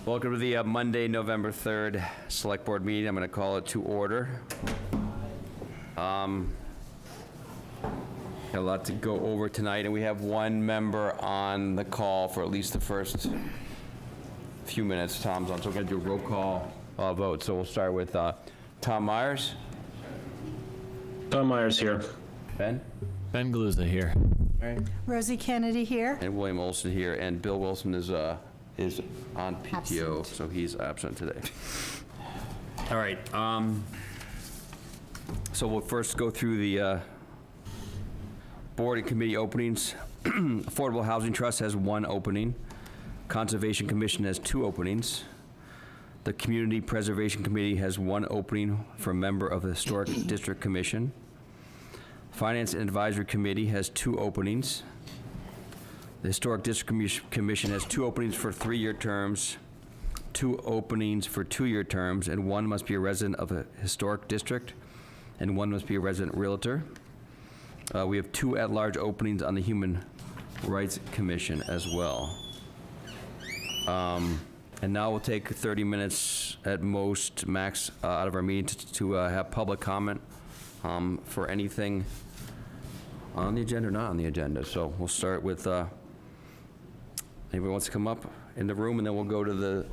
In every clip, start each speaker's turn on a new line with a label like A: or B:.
A: Welcome to the Monday, November 3rd Select Board meeting. I'm going to call it to order. Got a lot to go over tonight, and we have one member on the call for at least the first few minutes. Tom's on, so we're going to do a roll call vote. So we'll start with Tom Myers.
B: Tom Myers here.
A: Ben?
C: Ben Galuza here.
D: Rosie Kennedy here.
A: And William Olson here, and Bill Wilson is on PTO,
D: Absent.
A: so he's absent today. All right, so we'll first go through the board and committee openings. Affordable Housing Trust has 1 opening. Conservation Commission has 2 openings. The Community Preservation Committee has 1 opening for a member of the Historic District Commission. Finance and Advisory Committee has 2 openings. The Historic District Commission has 2 openings for 3-year terms, 2 openings for 2-year terms, and 1 must be a resident of a historic district, and 1 must be a resident realtor. We have 2 at-large openings on the Human Rights Commission as well. And now we'll take 30 minutes at most, max, out of our meeting to have public comment for anything on the agenda or not on the agenda. So we'll start with, anybody wants to come up in the room, and then we'll go to the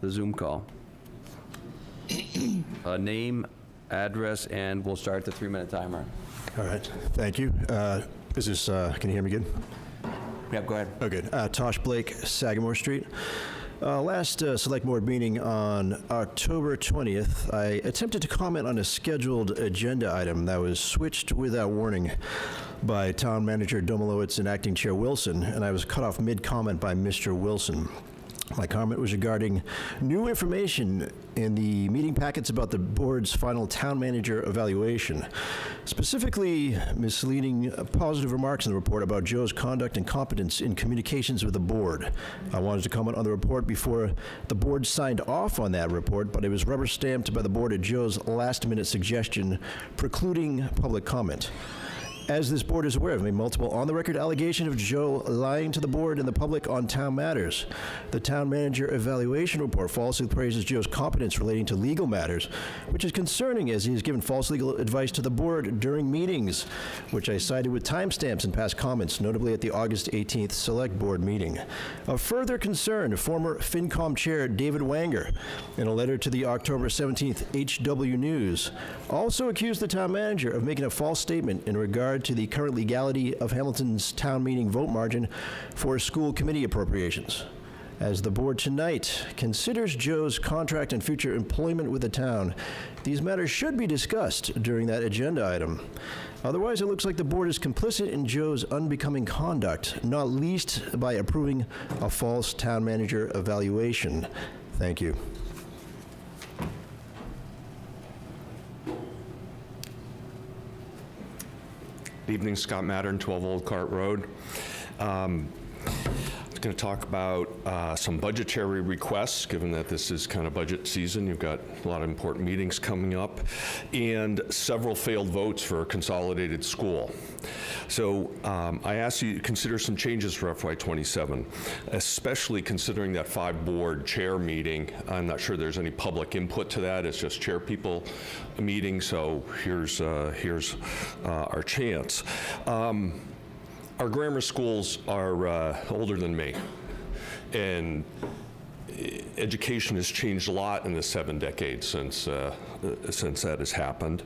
A: Zoom call. Name, address, and we'll start the 3-minute timer.
E: All right, thank you. Is this, can you hear me good?
A: Yep, go ahead.
E: Oh, good. Tosh Blake, Sagamore Street. Last Select Board meeting on October 20th, I attempted to comment on a scheduled agenda item that was switched without warning by Town Manager Domolowitz and Acting Chair Wilson, and I was cut off mid-comment by Mr. Wilson. My comment was regarding new information in the meeting packets about the board's final town manager evaluation, specifically misleading positive remarks in the report about Joe's conduct and competence in communications with the board. I wanted to comment on the report before the board signed off on that report, but it was rubber stamped by the board at Joe's last-minute suggestion precluding public comment. As this board is aware, I've made multiple on-the-record allegations of Joe lying to the board and the public on town matters. The town manager evaluation report falsely praises Joe's competence relating to legal matters, which is concerning as he has given false legal advice to the board during meetings, which I cited with timestamps in past comments, notably at the August 18th Select Board meeting. Of further concern, former FinCom Chair David Wanger, in a letter to the October 17th HW News, also accused the town manager of making a false statement in regard to the current legality of Hamilton's town meeting vote margin for school committee appropriations. As the board tonight considers Joe's contract and future employment with the town, these matters should be discussed during that agenda item. Otherwise, it looks like the board is complicit in Joe's unbecoming conduct, not least by approving a false town manager evaluation. Thank you.
F: Good evening, Scott Mattern, 12 Old Cart Road. I'm going to talk about some budgetary requests, given that this is kind of budget season. You've got a lot of important meetings coming up, and several failed votes for a consolidated school. So I ask you to consider some changes for FY27, especially considering that 5-board chair meeting. I'm not sure there's any public input to that. It's just chair people meeting, so here's our chance. Our grammar schools are older than me, and education has changed a lot in the 7 decades since that has happened.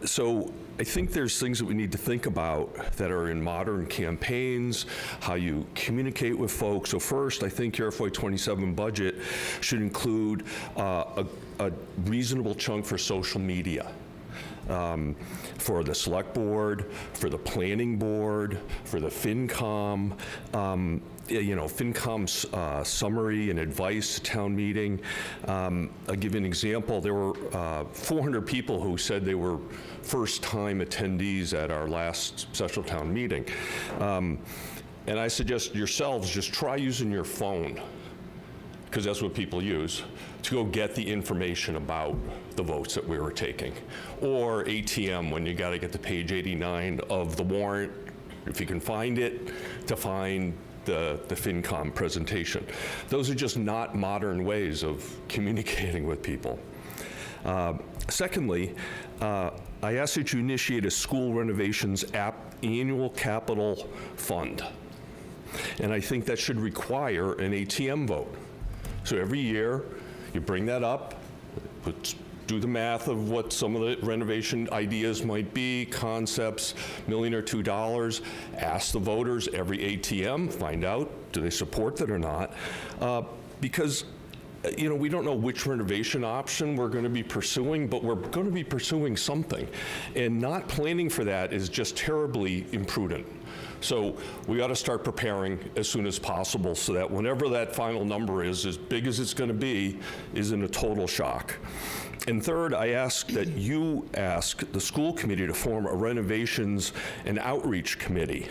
F: So I think there's things that we need to think about that are in modern campaigns, how you communicate with folks. So first, I think your FY27 budget should include a reasonable chunk for social media. For the select board, for the planning board, for the FinCom, FinCom's summary and advice town meeting. I'll give you an example. There were 400 people who said they were first-time attendees at our last special town meeting. And I suggest yourselves just try using your phone, because that's what people use, to go get the information about the votes that we were taking. Or ATM, when you gotta get to page 89 of the warrant, if you can find it, to find the FinCom presentation. Those are just not modern ways of communicating with people. Secondly, I ask that you initiate a school renovations annual capital fund. And I think that should require an ATM vote. So every year, you bring that up, do the math of what some of the renovation ideas might be, concepts, $1 million or $2 million, ask the voters every ATM, find out, do they support that or not? Because you know, we don't know which renovation option we're going to be pursuing, but we're going to be pursuing something. And not planning for that is just terribly imprudent. So we ought to start preparing as soon as possible so that whenever that final number is, as big as it's going to be, isn't a total shock. And third, I ask that you ask the school committee to form a renovations and outreach committee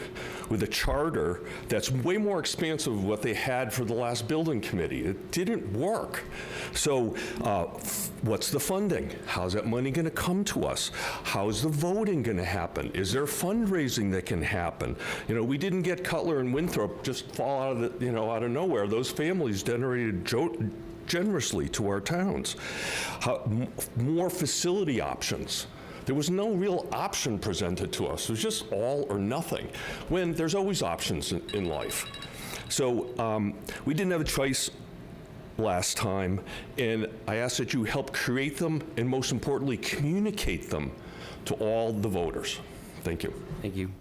F: with a charter that's way more expansive of what they had for the last building committee. It didn't work. So what's the funding? How's that money going to come to us? How's the voting going to happen? Is there fundraising that can happen? You know, we didn't get Cutler and Winthrop just fall out of the, you know, out of nowhere. Those families generated generously to our towns. More facility options. There was no real option presented to us. It was just all or nothing, when there's always options in life. So we didn't have a choice last time, and I ask that you help create them and, most importantly, communicate them to all the voters. Thank you.
A: Thank you.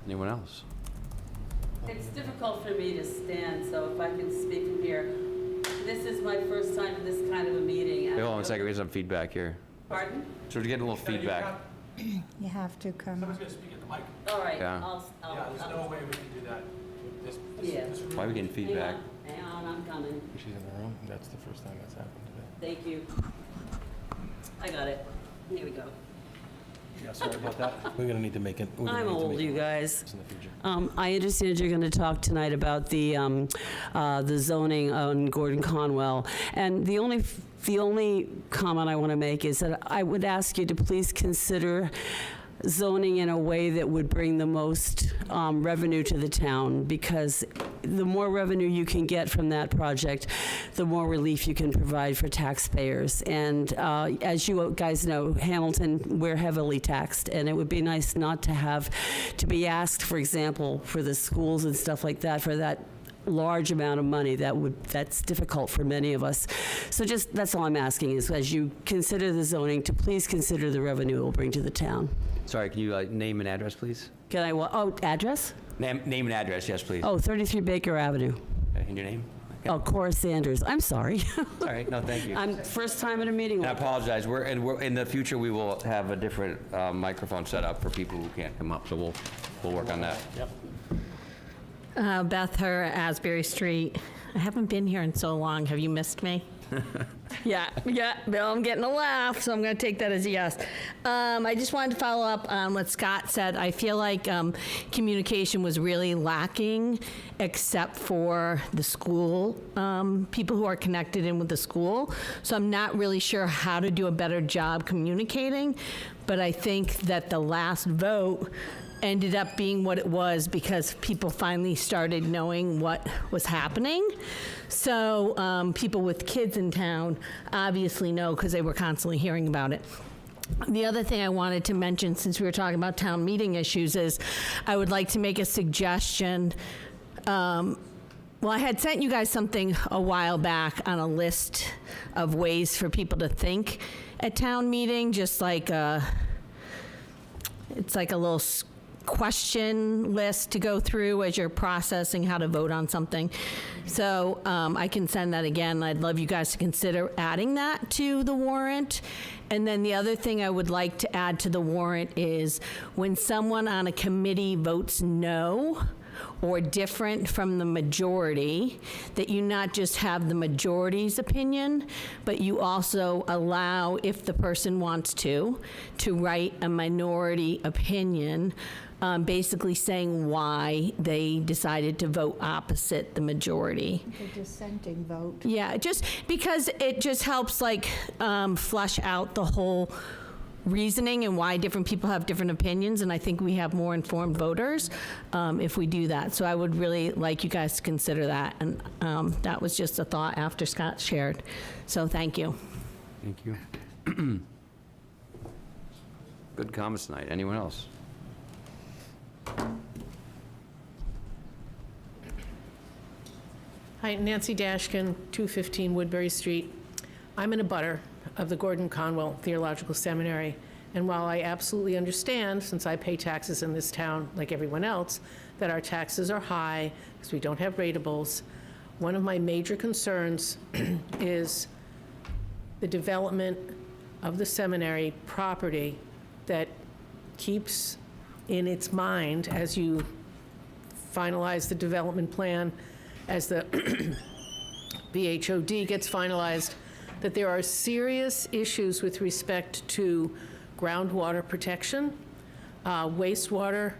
A: Anyone else?
C: It's difficult for me to stand, so if I can speak from here. This is my first time in this kind of a meeting.
A: Wait, hold on a second, we have some feedback here.
C: Pardon?
A: So we're getting a little feedback.
D: You have to come.
G: Someone's gonna speak at the mic.
C: All right,
A: Yeah.
G: Yeah, there's no way we can do that.
C: Yeah.
A: Why are we getting feedback?
C: Hang on, I'm coming.
B: She's in the room. That's the first time that's happened today.
C: Thank you. I got it. Here we go.
B: Yeah, sorry about that. We're gonna need to make it.
C: I'm old, you guys.
B: In the future.
C: I understand you're going to talk tonight about the zoning on Gordon Conwell, and the only comment I want to make is that I would ask you to please consider zoning in a way that would bring the most revenue to the town, because the more revenue you can get from that project, the more relief you can provide for taxpayers. And as you guys know, Hamilton, we're heavily taxed, and it would be nice not to have to be asked, for example, for the schools and stuff like that, for that large amount of money. That's difficult for many of us. So just, that's all I'm asking, is as you consider the zoning, to please consider the revenue it will bring to the town.
A: Sorry, can you name and address, please?
C: Can I, address?
A: Name and address, yes, please.
C: Oh, 33 Baker Avenue.
A: Okay, and your name? Okay.
C: Oh, Cora Sanders. I'm sorry.
A: All right, no, thank you.
C: I'm first time at a meeting.
A: And I apologize, we're in the future, we will have a different microphone set up for people who can't come up, so we'll work on that.
B: Yep.
H: Beth Herr, Asbury Street. I haven't been here in so long. Have you missed me? Yeah, Bill, I'm getting a laugh, so I'm going to take that as a yes. I just wanted to follow up on what Scott said. I feel like communication was really lacking, except for the school, people who are connected in with the school. So I'm not really sure how to do a better job communicating, but I think that the last vote ended up being what it was because people finally started knowing what was happening. So people with kids in town obviously know because they were constantly hearing about it. The other thing I wanted to mention, since we were talking about town meeting issues, is I would like to make a suggestion. Well, I had sent you guys something a while back on a list of ways for people to think at town meeting, just like it's like a little question list to go through as you're processing how to vote on something. So I can send that again. I'd love you guys to consider adding that to the warrant. And then the other thing I would like to add to the warrant is when someone on a committee votes no or different from the majority, that you not just have the majority's opinion, but you also allow, if the person wants to write a minority opinion, basically saying why they decided to vote opposite the majority.
D: The dissenting vote.
H: Yeah, just because it just helps like flush out the whole reasoning and why different people have different opinions, and I think we have more informed voters if we do that. So I would really like you guys to consider that, and that was just a thought after Scott shared. So thank you.
A: Thank you. Good comments tonight. Anyone else?
I: Hi, Nancy Dashkin, 215 Woodbury Street. I'm in a butter of the Gordon Conwell Theological Seminary, and while I absolutely understand, since I pay taxes in this town like everyone else, that our taxes are high because we don't have ratables, one of my major concerns is the development of the seminary property that keeps in its mind, as you finalize the development plan, as the BHOD gets finalized, that there are serious issues with respect to groundwater protection, wastewater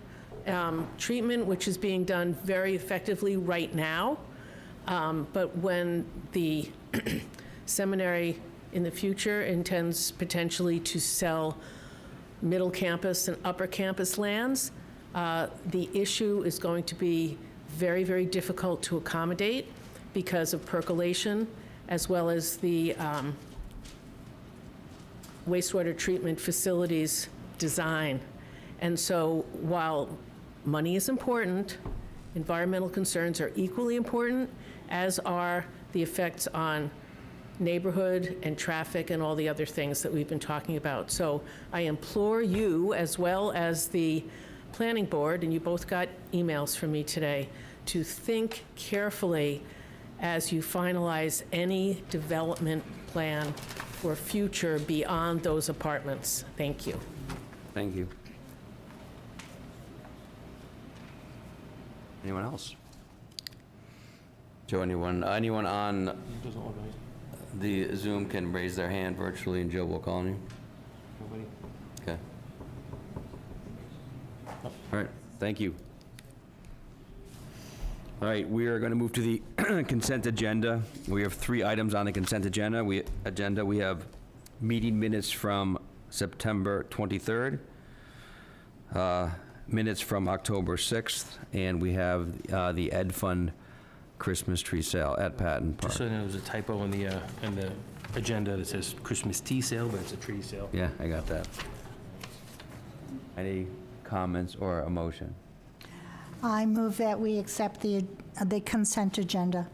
I: treatment, which is being done very effectively right now. But when the seminary in the future intends potentially to sell middle campus and upper campus lands, the issue is going to be very, very difficult to accommodate because of percolation, as well as the wastewater treatment facilities design. And so while money is important, environmental concerns are equally important, as are the effects on neighborhood and traffic and all the other things that we've been talking about. So I implore you, as well as the planning board, and you both got emails from me today, to think carefully as you finalize any development plan for future beyond those apartments. Thank you.
A: Thank you. Anyone else? Joe, anyone on the Zoom can raise their hand virtually, and Joe will call on you?
B: Nobody?
A: Okay. All right, thank you. All right, we are going to move to the consent agenda. We have 3 items on the consent agenda. We have meeting minutes from September 23rd, minutes from October 6th, and we have the Ed Fund Christmas tree sale at Patton Park.
B: Just so you know, there's a typo in the agenda that says Christmas tea sale, but it's a tree sale.
A: Yeah, I got that. Any comments or a motion?
D: I move that we accept the consent agenda.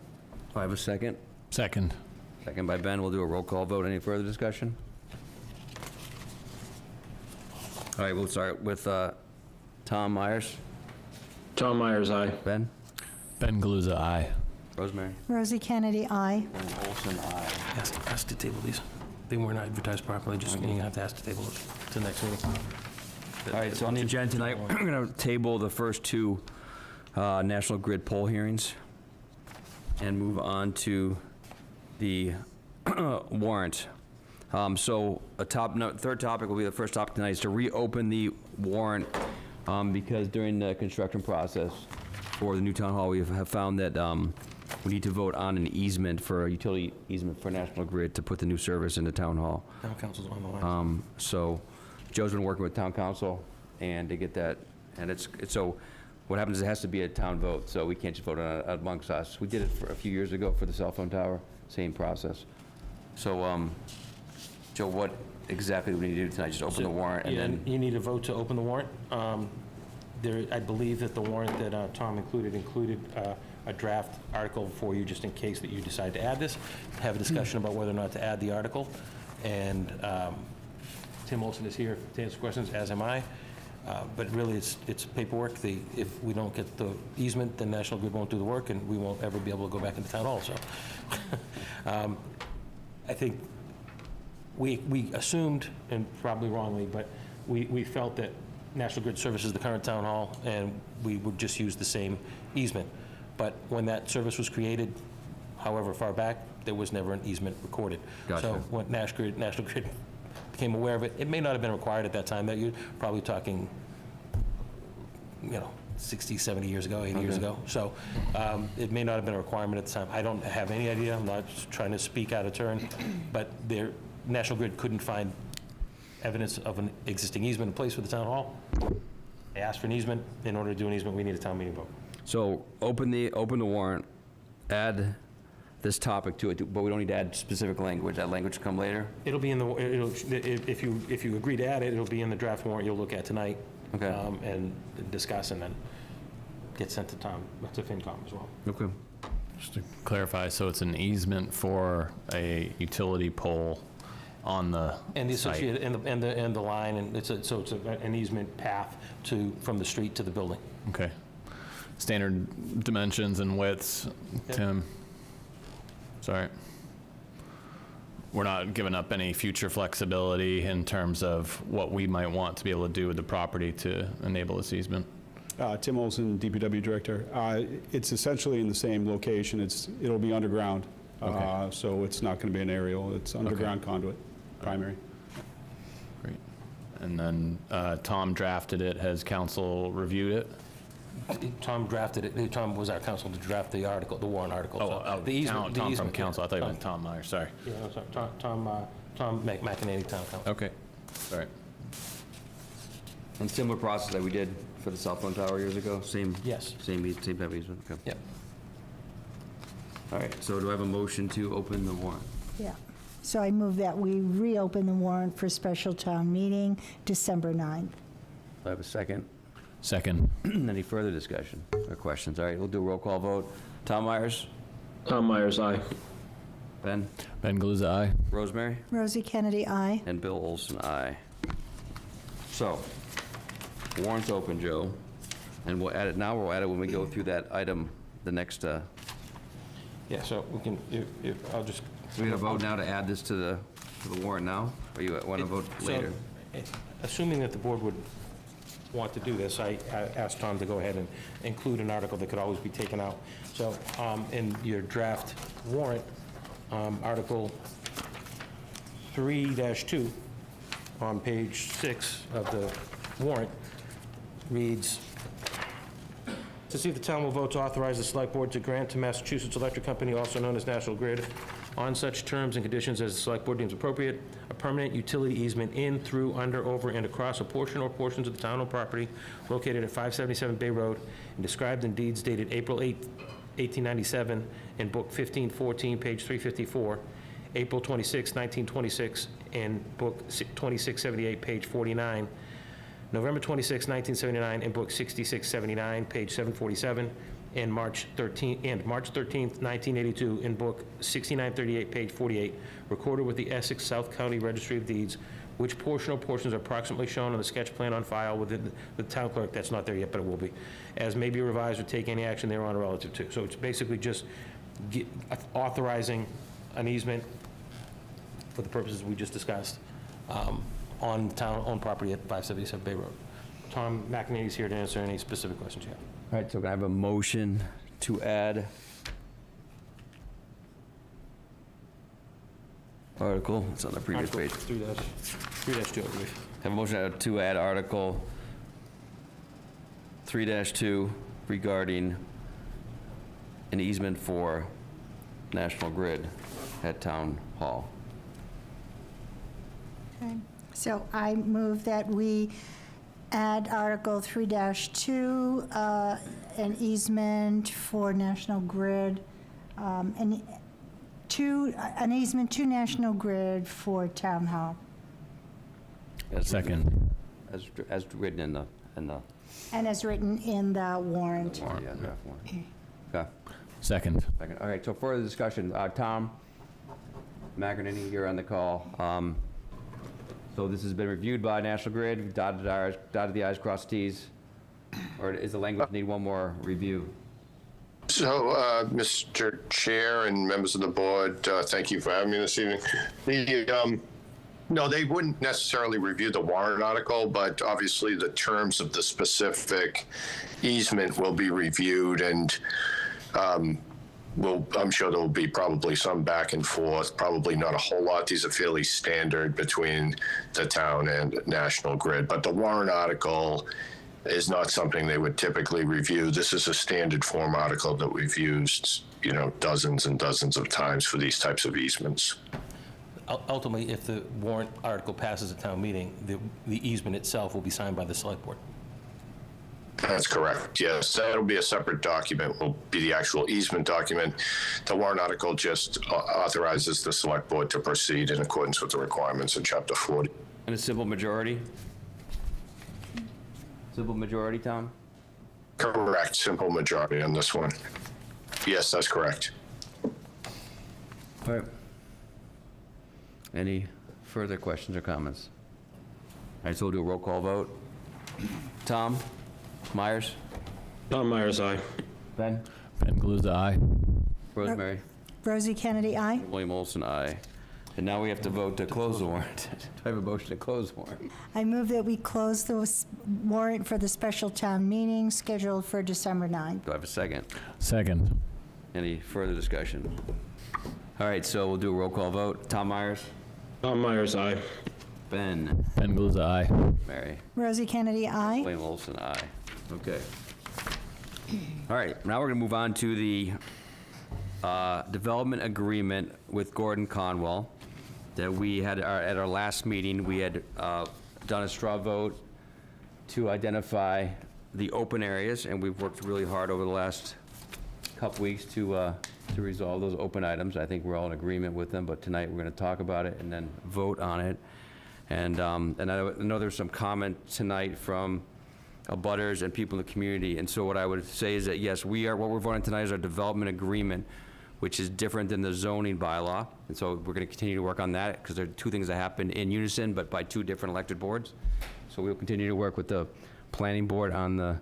A: Do I have a second?
J: Second.
A: Second by Ben. We'll do a roll call vote. Any further discussion? All right, we'll start with Tom Myers.
J: Tom Myers, aye.
A: Ben?
J: Ben Galuza, aye.
A: Rosemary?
D: Rosie Kennedy, aye.
A: Ben Olson, aye.
B: Ask to table these. They weren't advertised properly, just, you have to ask to table it to the next meeting.
A: All right, so on the agenda tonight, we're going to table the first 2 National Grid poll hearings and move on to the warrant. So third topic will be the first topic tonight, is to reopen the warrant because during the construction process for the new town hall, we have found that we need to vote on an easement for a utility easement for National Grid to put the new service into town hall.
B: Town council's on the line.
A: So Joe's been working with town council and to get that, and it's so what happens is it has to be a town vote, so we can't just vote on it amongst us. We did it for a few years ago for the cell phone tower, same process. So, Joe, what exactly do we need to do tonight? Just open the warrant and
B: Yeah,
A: then,
B: you need a vote to open the warrant. I believe that the warrant that Tom included a draft article for you, just in case that you decide to add this. Have a discussion about whether or not to add the article. And Tim Olson is here to answer questions, as am I. But really, it's paperwork. If we don't get the easement, then National Grid won't do the work, and we won't ever be able to go back into town hall. So I think we assumed, and probably wrongly, but we felt that National Grid services the current town hall, and we would just use the same easement. But when that service was created, however far back, there was never an easement recorded.
A: Gotcha.
B: So when National Grid became aware of it, it may not have been required at that time. That you're probably talking, 60, 70 years ago, 80 years ago. So it may not have been a requirement at the time. I don't have any idea. I'm not trying to speak out of turn, but National Grid couldn't find evidence of an existing easement in place for the town hall. They asked for an easement. In order to do an easement, we need a town meeting vote.
A: So open the warrant, add this topic to it, but we don't need to add specific language. That language will come later?
B: It'll be in the, if you agree to add it, it'll be in the draft warrant you'll look at tonight.
A: Okay.
B: And discuss, and then get sent to FinCom as well.
A: Okay.
J: Just to clarify, so it's an easement for a utility pole on the
B: And the
J: site?
B: associated, and the line, and it's an easement path from the street to the building.
J: Okay. Standard dimensions and widths, Tim? Sorry. We're not giving up any future flexibility in terms of what we might want to be able to do with the property to enable this easement?
K: Tim Olson, DPW Director. It's essentially in the same location. It'll be underground.
J: Okay.
K: So it's not going to be an aerial. It's underground conduit, primary.
J: Great. And then Tom drafted it. Has council reviewed it?
B: Tom drafted it. Tom was our counsel to draft the article, the warrant article. So the easement- the
J: Tom from
B: easement, yeah.
J: council. I thought you meant Tom Meyer, sorry.
B: Yeah, no, sorry, Tom McEnany, town council.
J: Okay, all right.
A: And similar process that we did for the cell phone tower years ago? Same?
B: Yes.
A: Same type of easement? Okay.
B: Yep.
A: All right, so do I have a motion to open the warrant?
D: Yeah. So I move that we reopen the warrant for special town meeting December 9th.
A: Do I have a second?
J: Second.
A: Any further discussion or questions? All right, we'll do a roll call vote. Tom Myers?
J: Tom Myers, aye.
A: Ben?
J: Ben Galuza, aye.
A: Rosemary?
D: Rosie Kennedy, aye.
A: And Bill Olson, aye. So, warrant's open, Joe, and we'll add it now, or we'll add it when we go through that item, the next,
B: Yeah, so we can, I'll just.
A: so we have a vote now to add this to the warrant now? Or you want to vote
B: So,
A: later?
B: Assuming that the board would want to do this, I asked Tom to go ahead and include an article that could always be taken out. So in your draft warrant, Article 3-2 on page 6 of the warrant reads, to see if the town will vote to authorize the select board to grant to Massachusetts Electric Company, also known as National Grid, on such terms and conditions as the select board deems appropriate, a permanent utility easement in, through, under, over, and across a portion or portions of the town-owned property located at 577 Bay Road and described in deeds dated April 8, 1897, in Book 1514, page 354, April 26, 1926, in Book 2678, page 49, November 26, 1979, in Book 6679, page 747, and March 13th, 1982, in Book 6938, page 48, recorded with the Essex South County Registry of Deeds, which portion or portions are approximately shown on the sketch plan on file within the town clerk. That's not there yet, but it will be. As may be revised or take any action thereon relative to. So it's basically just authorizing an easement for the purposes we just discussed on town-owned property at 577 Bay Road. Tom McEnany is here to answer any specific questions you have.
A: All right, so can I have a motion to add article, it's on the previous page.
B: 3-2, I believe.
A: Have a motion to add Article 3-2 regarding an easement for National Grid at Town Hall.
D: Okay. So I move that we add Article 3-2, an easement for National Grid, an easement to National Grid for Town Hall.
J: Second.
A: As written in the
D: And as written in the warrant.
A: warrant, yeah, draft warrant. Okay,
J: Second.
A: second. All right, so further discussion. Tom McEnany, you're on the call. So this has been reviewed by National Grid, dotted the i's, crossed the t's, or is the language need one more review?
L: So, Mr. Chair and members of the board, thank you for having me this evening. No, they wouldn't necessarily review the warrant article, but obviously the terms of the specific easement will be reviewed, and I'm sure there will be probably some back and forth, probably not a whole lot. These are fairly standard between the town and National Grid, but the warrant article is not something they would typically review. This is a standard form article that we've used, dozens and dozens of times for these types of easements.
B: ultimately, if the warrant article passes at town meeting, the easement itself will be signed by the select board.
L: That's correct, yes. That'll be a separate document, will be the actual easement document. The warrant article just authorizes the select board to proceed in accordance with the requirements of Chapter 40.
A: And a simple majority? Simple majority, Tom?
L: Correct, simple majority on this one. Yes, that's correct.
A: All right. Any further questions or comments? All right, so we'll do a roll call vote. Tom Myers?
F: Tom Myers, aye.
A: Ben?
J: Ben Galuza, aye.
A: Rosemary?
D: Rosie Kennedy, aye.
A: William Olson, aye. And now we have to vote to close the warrant. Do I have a motion to close the warrant?
D: I move that we close the warrant for the special town meeting scheduled for December 9th.
A: Do I have a second?
J: Second.
A: Any further discussion? All right, so we'll do a roll call vote. Tom Myers?
F: Tom Myers, aye.
A: Ben?
J: Ben Galuza, aye.
A: Mary?
D: Rosie Kennedy, aye.
A: William Olson, aye. Okay. All right, now we're going to move on to the development agreement with Gordon Conwell that we had at our last meeting. We had done a straw vote to identify the open areas, and we've worked really hard over the last couple weeks to resolve those open items. I think we're all in agreement with them, but tonight we're going to talk about it and then vote on it. And I know there's some comment tonight from abutters and people in the community. And so what I would say is that, yes, what we're voting tonight is our development agreement, which is different than the zoning bylaw. And so we're going to continue to work on that because there are two things that happen in unison, but by two different elected boards. So we'll continue to work with the planning board on the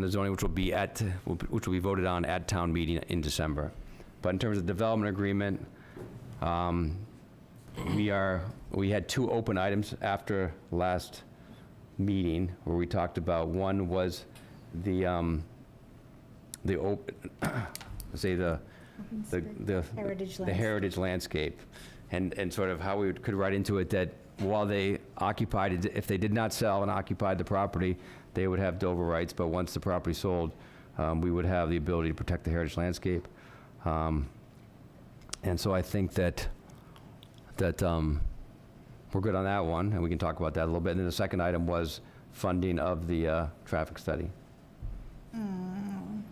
A: zoning, which will be voted on at town meeting in December. But in terms of development agreement, we had two open items after last meeting where we talked about, one was the heritage landscape, and sort of how we could write into it that while they occupied, if they did not sell and occupied the property, they would have Dover rights, but once the property sold, we would have the ability to protect the heritage landscape. And so I think that we're good on that one, and we can talk about that a little bit. And then the second item was funding of the traffic study. And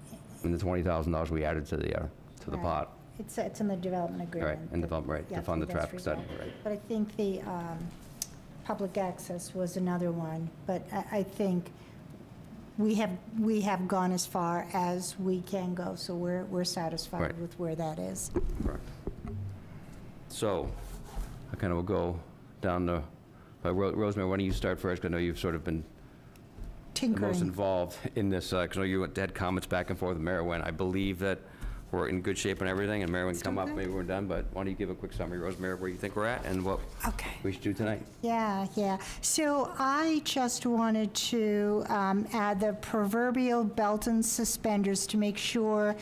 A: the $20,000 we added to the
D: Right.
A: pot.
D: It's in the development agreement.
A: Right, in development, right,
D: Yeah,
A: to fund the
D: that's
A: traffic study,
D: resolved.
A: right.
D: But I think the public access was another one, but I think we have gone as far as we can go, so we're satisfied
A: Right.
D: with where that is.
A: Correct. So, I kind of will go down the, Rosemary, why don't you start first? 'Cause I know you've sort of been the most
D: Tinkering.
A: involved in this, because I know you had comments back and forth with Merwin. I believe that we're in good shape and everything, and Merwin can come up, maybe we're done, but why don't you give a quick summary, Rosemary, of where you think we're at and what
D: Okay.
A: we should do tonight?
D: Yeah. So I just wanted to add the proverbial belt and suspenders to make sure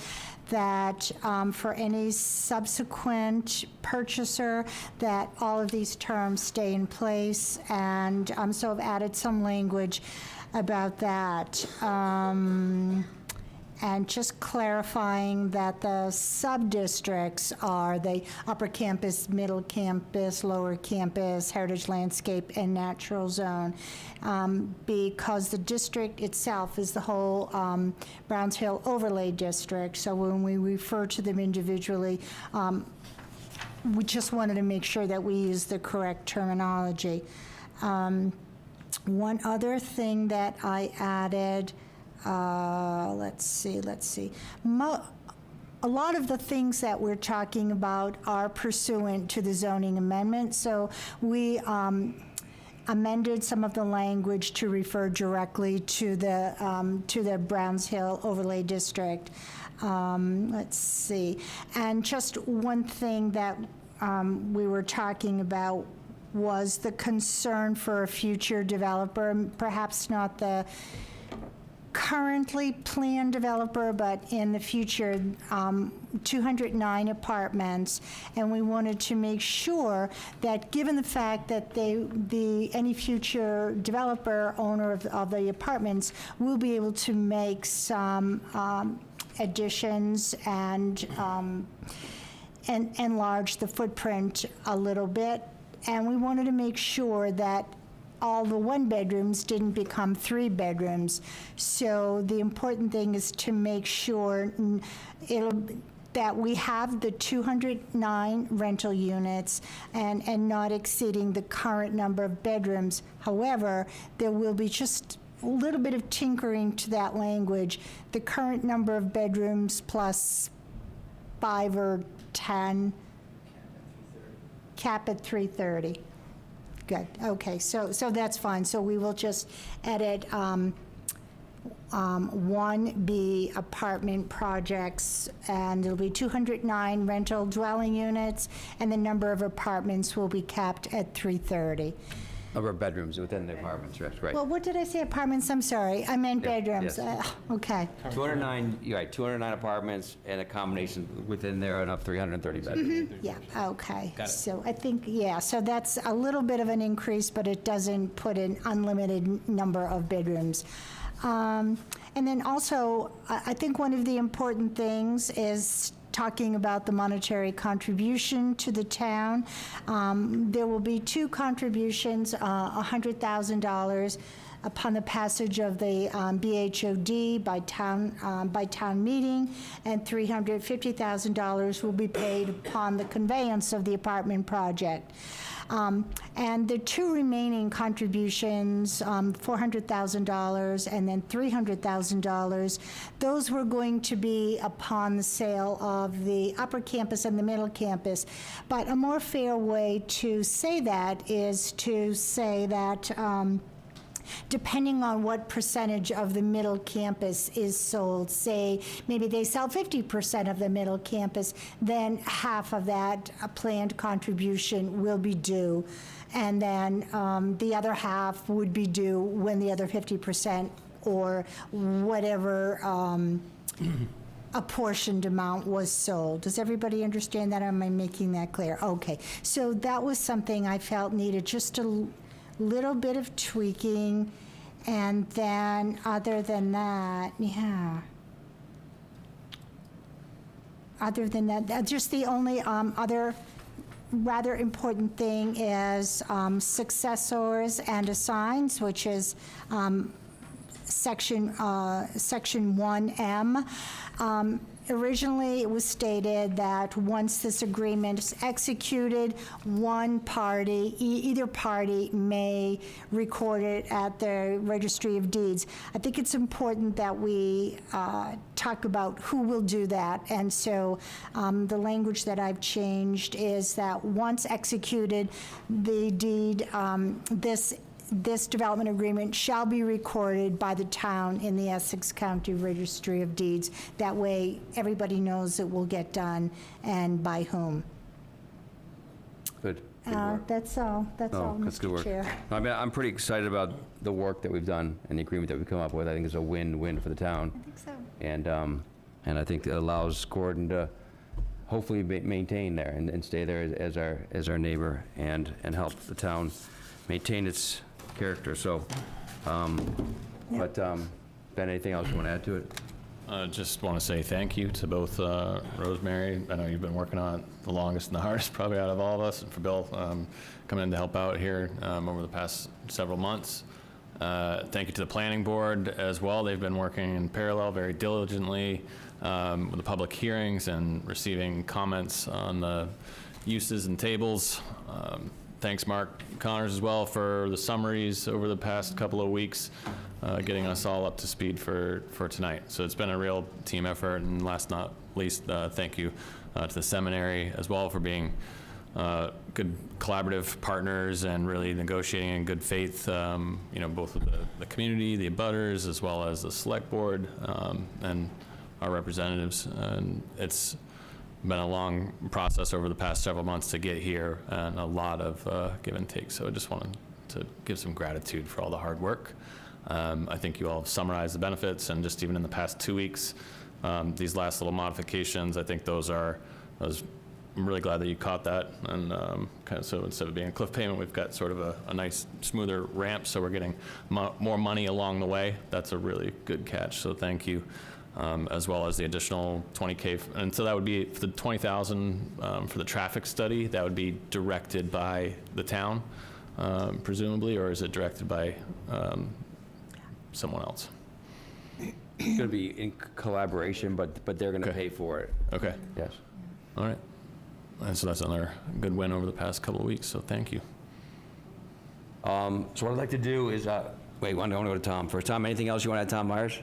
D: that for any subsequent purchaser, that all of these terms stay in place. And so I've added some language about that. And just clarifying that the sub-districts are the upper campus, middle campus, lower campus, heritage landscape, and natural zone, because the district itself is the whole Browns Hill overlay district. So when we refer to them individually, we just wanted to make sure that we use the correct terminology. One other thing that I added, let's see. A lot of the things that we're talking about are pursuant to the zoning amendment. So we amended some of the language to refer directly to the Browns Hill overlay district. Let's see. And just one thing that we were talking about was the concern for a future developer, perhaps not the currently planned developer, but in the future, 209 apartments, and we wanted to make sure that given the fact that any future developer, owner of the apartments, will be able to make some additions and enlarge the footprint a little bit, and we wanted to make sure that all the one-bedrooms didn't become three-bedrooms. So the important thing is to make sure that we have the 209 rental units and not exceeding the current number of bedrooms. However, there will be just a little bit of tinkering to that language. The current number of bedrooms plus 5 or 10, cap at 330. Good, okay, so that's fine. So we will just edit 1B apartment projects, and it'll be 209 rental dwelling units, and the number of apartments will be capped at 330.
A: Number of bedrooms within the apartments, right?
D: Well, what did I say, apartments? I'm sorry, I meant
A: Yeah,
D: bedrooms.
A: yes.
D: Okay.
A: 209, you're right, 209 apartments and a combination within there of 330 bedrooms.
D: Yeah, okay.
A: Got it.
D: So I think, yeah, so that's a little bit of an increase, but it doesn't put an unlimited number of bedrooms. And then also, I think one of the important things is talking about the monetary contribution to the town. There will be two contributions, $100,000 upon the passage of the BHOD by town meeting, and $350,000 will be paid upon the conveyance of the apartment project. And the two remaining contributions, $400,000 and then $300,000, those were going to be upon the sale of the upper campus and the middle campus. But a more fair way to say that is to say that depending on what percentage of the middle campus is sold, say maybe they sell 50% of the middle campus, then half of that planned contribution will be due. And then the other half would be due when the other 50% or whatever apportioned amount was sold. Does everybody understand that? Am I making that clear? Okay. So that was something I felt needed just a little bit of tweaking, and then other than that, yeah. Other than that, just the only other rather important thing is successors and assigns, which is section 1M. Originally, it was stated that once this agreement is executed, one party, either party may record it at the Registry of Deeds. I think it's important that we talk about who will do that. And so the language that I've changed is that once executed, the deed, this development agreement shall be recorded by the town in the Essex County Registry of Deeds. That way, everybody knows it will get done and by whom.
A: Good. Good work.
D: That's all,
A: That's good
D: Mr.
A: work.
D: Chair.
A: I mean, I'm pretty excited about the work that we've done and the agreement that we've come up with. I think it's a win-win for the town.
D: I think so.
A: And I think it allows Gordon to hopefully maintain there and stay there as our neighbor and help the town maintain its character. So, but Ben, anything else you want to add to it?
J: Just want to say thank you to both Rosemary. I know you've been working on it the longest and the hardest probably out of all of us, and for Bill coming in to help out here over the past several months. Thank you to the planning board as well. They've been working in parallel very diligently with the public hearings and receiving comments on the uses and tables. Thanks, Mark Connors, as well, for the summaries over the past couple of weeks, getting us all up to speed for tonight. So it's been a real team effort, and last not least, thank you to the seminary as well for being good collaborative partners and really negotiating in good faith, both with the community, the abutters, as well as the select board and our representatives. And it's been a long process over the past several months to get here, and a lot of give and take. So I just wanted to give some gratitude for all the hard work. I think you all have summarized the benefits, and just even in the past 2 weeks, these last little modifications, I think I'm really glad that you caught that. And so instead of being a cliff payment, we've got sort of a nice, smoother ramp, so we're getting more money along the way. That's a really good catch, so thank you. as well as the additional 20K. And so that would be for the 20,000 for the traffic study. That would be directed by the town, presumably, or is it directed by someone else?
A: It's going to be in collaboration, but they're going to
J: Okay.
A: pay for it.
J: Okay.
A: Yes.
J: All right. And so that's another good win over the past couple of weeks, so thank you.
A: So what I'd like to do is, wait, I want to go to Tom first. Tom, anything else you want to add, Tom Myers?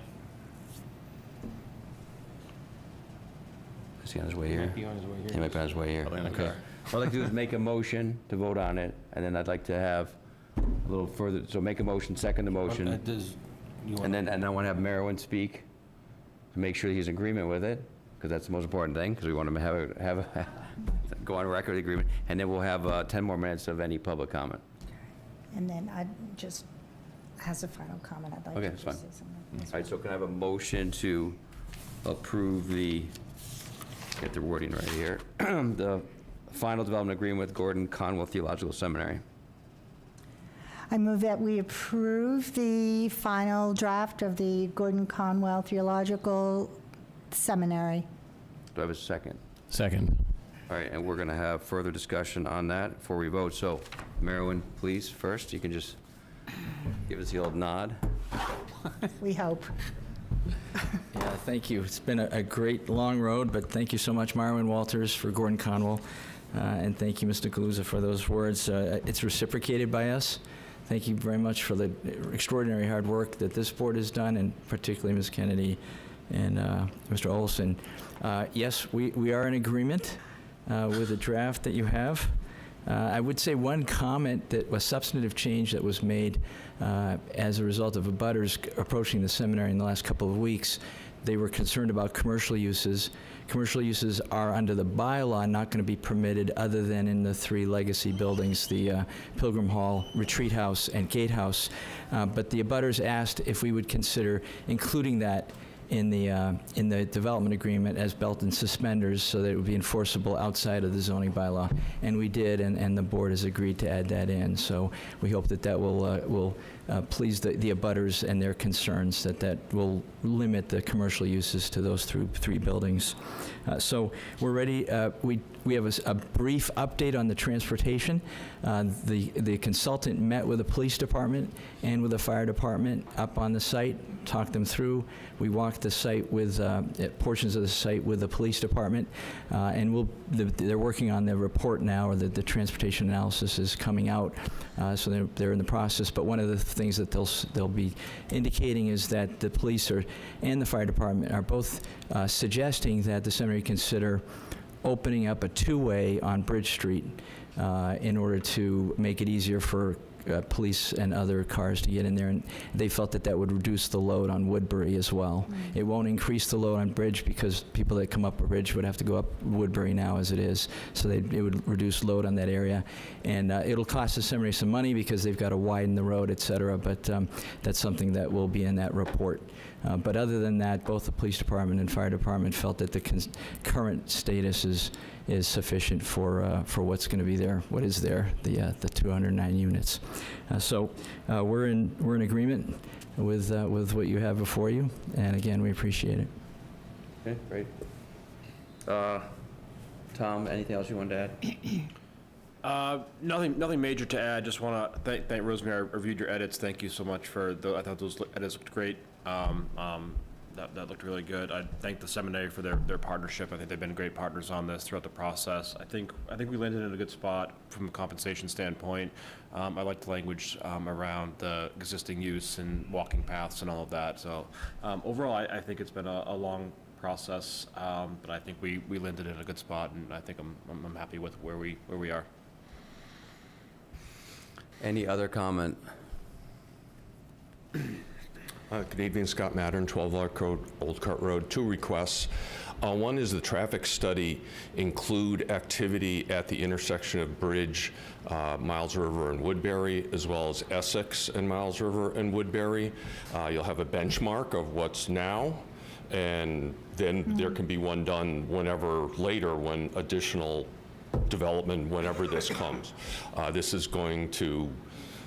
A: Is he on his way here?
B: Might be on his way here.
A: He might be on his way here.
J: Probably in the
A: Okay.
J: car.
A: What I'd like to do is make a motion to vote on it, and then I'd like to have a little further, so make a motion, second the motion,
B: Does, you want,
A: and I want to have Merwin speak to make sure he's in agreement with it, because that's the most important thing, because we want him to have a go on record agreement, and then we'll have 10 more minutes of any public comment.
D: And then I just, as a final comment, I'd like
A: Okay,
D: to
A: that's
D: just
A: fine.
D: say something.
A: All right, so can I have a motion to approve the, get the wording right here, the final development agreement with Gordon Conwell Theological Seminary?
D: I move that we approve the final draft of the Gordon Conwell Theological Seminary.
A: Do I have a second?
J: Second.
A: All right, and we're going to have further discussion on that before we vote. So, Merwin, please, first, you can just give us the old nod.
D: We hope.
M: Yeah, thank you. It's been a great, long road, but thank you so much, Marwin Walters, for Gordon Conwell, and thank you, Mr. Galuza, for those words. It's reciprocated by us. Thank you very much for the extraordinary hard work that this board has done, and particularly Ms. Kennedy and Mr. Olson. Yes, we are in agreement with the draft that you have. I would say one comment that was substantive change that was made as a result of abutters approaching the seminary in the last couple of weeks. They were concerned about commercial uses. Commercial uses are under the bylaw not going to be permitted other than in the 3 legacy buildings, the Pilgrim Hall, Retreat House, and Gatehouse. But the abutters asked if we would consider including that in the development agreement as belt and suspenders so that it would be enforceable outside of the zoning bylaw. And we did, and the board has agreed to add that in. So we hope that that will please the abutters and their concerns, that will limit the commercial uses to those 3 buildings. So we're ready. We have a brief update on the transportation. The consultant met with the police department and with the fire department up on the site, talked them through. We walked the site with portions of the site with the police department, and they're working on the report now, or the transportation analysis is coming out, so they're in the process. But one of the things that they'll be indicating is that the police and the fire department are both suggesting that the seminary consider opening up a 2-way on Bridge Street in order to make it easier for police and other cars to get in there, and they felt that that would reduce the load on Woodbury as well. It won't increase the load on Bridge because people that come up a bridge would have to go up Woodbury now as it is, so it would reduce load on that area. And it'll cost the seminary some money because they've got to widen the road, et cetera, but that's something that will be in that report. But other than that, both the police department and fire department felt that the current status is sufficient for what's going to be there, what is there, the 209 units. So we're in agreement with what you have before you, and again, we appreciate it.
A: Okay, great. Tom, anything else you wanted to add?
G: Nothing major to add. Just want to thank Rosemary. I reviewed your edits. Thank you so much for I thought those edits looked great. That looked really good. I thank the seminary for their partnership. I think they've been great partners on this throughout the process. I think we landed in a good spot from a compensation standpoint. I like the language around the existing use and walking paths and all of that. So overall, I think it's been a long process, but I think we landed in a good spot, and I think I'm happy with where we are.
A: Any other comment?
F: Good evening, Scott Mattern, 12 Old Cart Road. 2 requests. One is the traffic study include activity at the intersection of Bridge, Miles River, and Woodbury, as well as Essex and Miles River and Woodbury. You'll have a benchmark of what's now, and then there can be one done whenever later when additional development, whenever this comes.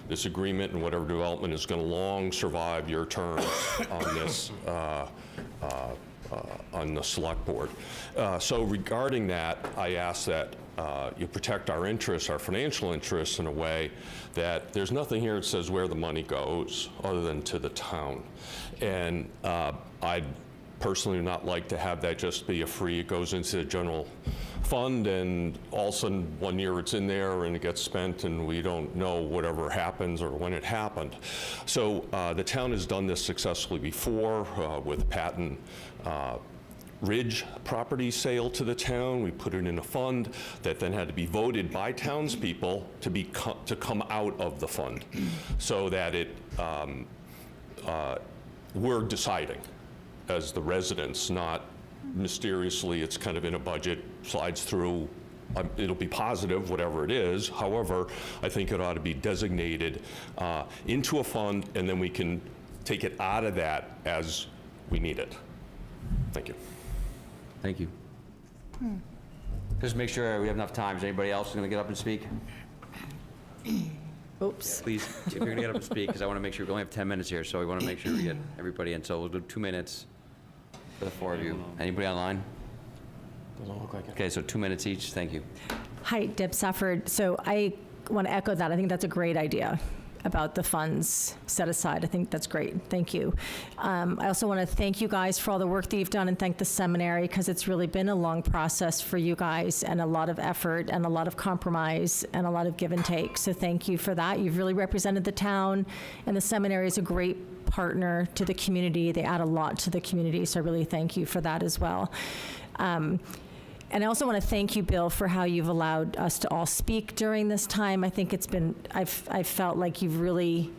F: This agreement and whatever development is going to long survive your term on this on the select board. So regarding that, I ask that you protect our interests, our financial interests, in a way that there's nothing here that says where the money goes other than to the town. And I'd personally not like to have that just be a free, it goes into the general fund, and all of a sudden, one year it's in there and it gets spent and we don't know whatever happens or when it happened. So the town has done this successfully before with Patton Ridge property sale to the town. We put it in a fund that then had to be voted by townspeople to come out of the fund, so that it we're deciding as the residents, not mysteriously it's kind of in a budget, slides through, it'll be positive, whatever it is. However, I think it ought to be designated into a fund, and then we can take it out of that as we need it. Thank you.
A: Thank you. Just make sure we have enough time. Is anybody else going to get up and speak?
H: Oops.
A: Please, if you're going to get up and speak, because I want to make sure, we only have 10 minutes here, so we want to make sure we get everybody in. So we'll do 2 minutes for the 4 of you. Anybody online?
B: Doesn't look like it.
A: Okay, so 2 minutes each. Thank you.
N: Hi, Deb Safford. So I want to echo that. I think that's a great idea about the funds set aside. I think that's great. Thank you. I also want to thank you guys for all the work that you've done, and thank the seminary, because it's really been a long process for you guys, and a lot of effort and a lot of compromise and a lot of give and take. So thank you for that. You've really represented the town, and the seminary is a great partner to the community. They add a lot to the community, so I really thank you for that as well. And I also want to thank you, Bill, for how you've allowed us to all speak during this time. I think it's been, I've felt like you've really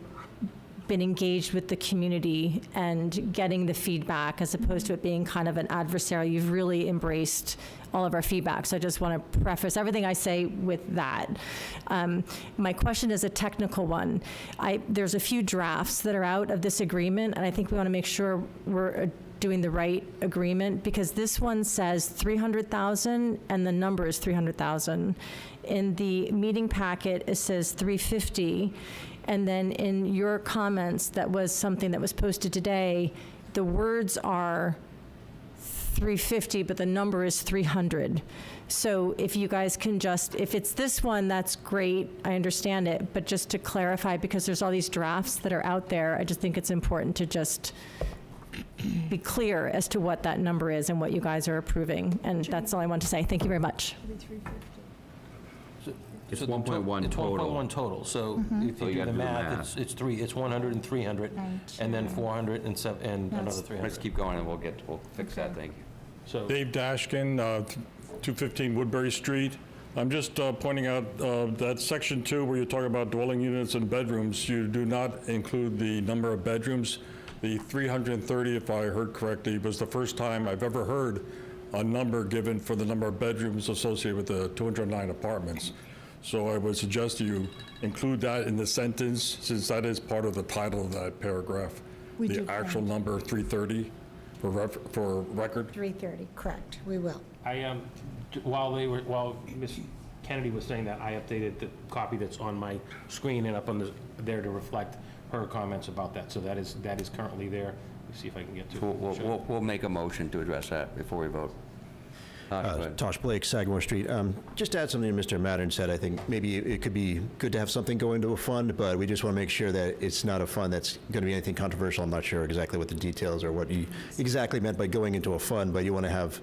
N: been engaged with the community and getting the feedback, as opposed to it being kind of an adversarial. You've really embraced all of our feedback. So I just want to preface everything I say with that. My question is a technical one. There's a few drafts that are out of this agreement, and I think we want to make sure we're doing the right agreement, because this one says 300,000 and the number is 300,000. In the meeting packet, it says 350. And then in your comments, that was something that was posted today, the words are 350, but the number is 300. So if you guys can just, if it's this one, that's great, I understand it, but just to clarify, because there's all these drafts that are out there, I just think it's important to just be clear as to what that number is and what you guys are approving. And that's all I want to say. Thank you very much.
A: It's
B: So
A: 1.1
B: It's
A: total.
B: 1.1 total, so if
A: So
B: you
A: you
B: do
A: gotta
B: the
A: do the
B: math, it's 100 and 300, and then 400 and another 300.
A: Let's keep going, and we'll fix that. Thank you.
B: So,
O: Dave Dashkin, 215 Woodbury Street. I'm just pointing out that section 2, where you're talking about dwelling units and bedrooms, you do not include the number of bedrooms. The 330, if I heard correctly, was the first time I've ever heard a number given for the number of bedrooms associated with the 209 apartments. So I would suggest you include that in the sentence, since that is part of the title of that paragraph. The actual number 330 for record.
D: 330, correct, we will.
B: while Ms. Kennedy was saying that, I updated the copy that's on my screen and up on there to reflect her comments about that. So that is currently there. Let's see if I can get to it.
A: We'll make a motion to address that before we vote. Go ahead.
E: Tosh Blake, Sagamore Street. Just to add something Mr. Mattern said, I think maybe it could be good to have something go into a fund, but we just want to make sure that it's not a fund that's going to be anything controversial. I'm not sure exactly what the details or what you exactly meant by going into a fund, but you want to have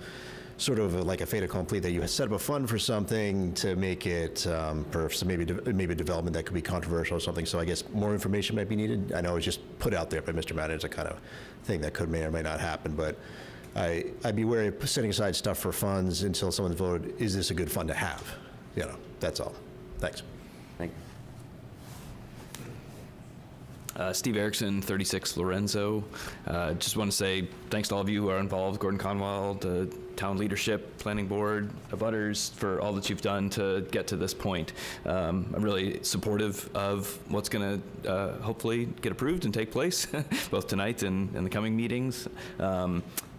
E: sort of like a fait accompli, that you set up a fund for something to make it for some maybe development that could be controversial or something. So I guess more information might be needed. I know it's just put out there by Mr. Mattern as a kind of thing that may or may not happen, but I'd be wary of setting aside stuff for funds until someone's voted, is this a good fund to have? You know, that's all. Thanks.
A: Thank you.
J: Steve Erickson, 36 Lorenzo. Just want to say thanks to all of you who are involved, Gordon Conwell, the town leadership, planning board, abutters, for all that you've done to get to this point. I'm really supportive of what's going to hopefully get approved and take place, both tonight and in the coming meetings.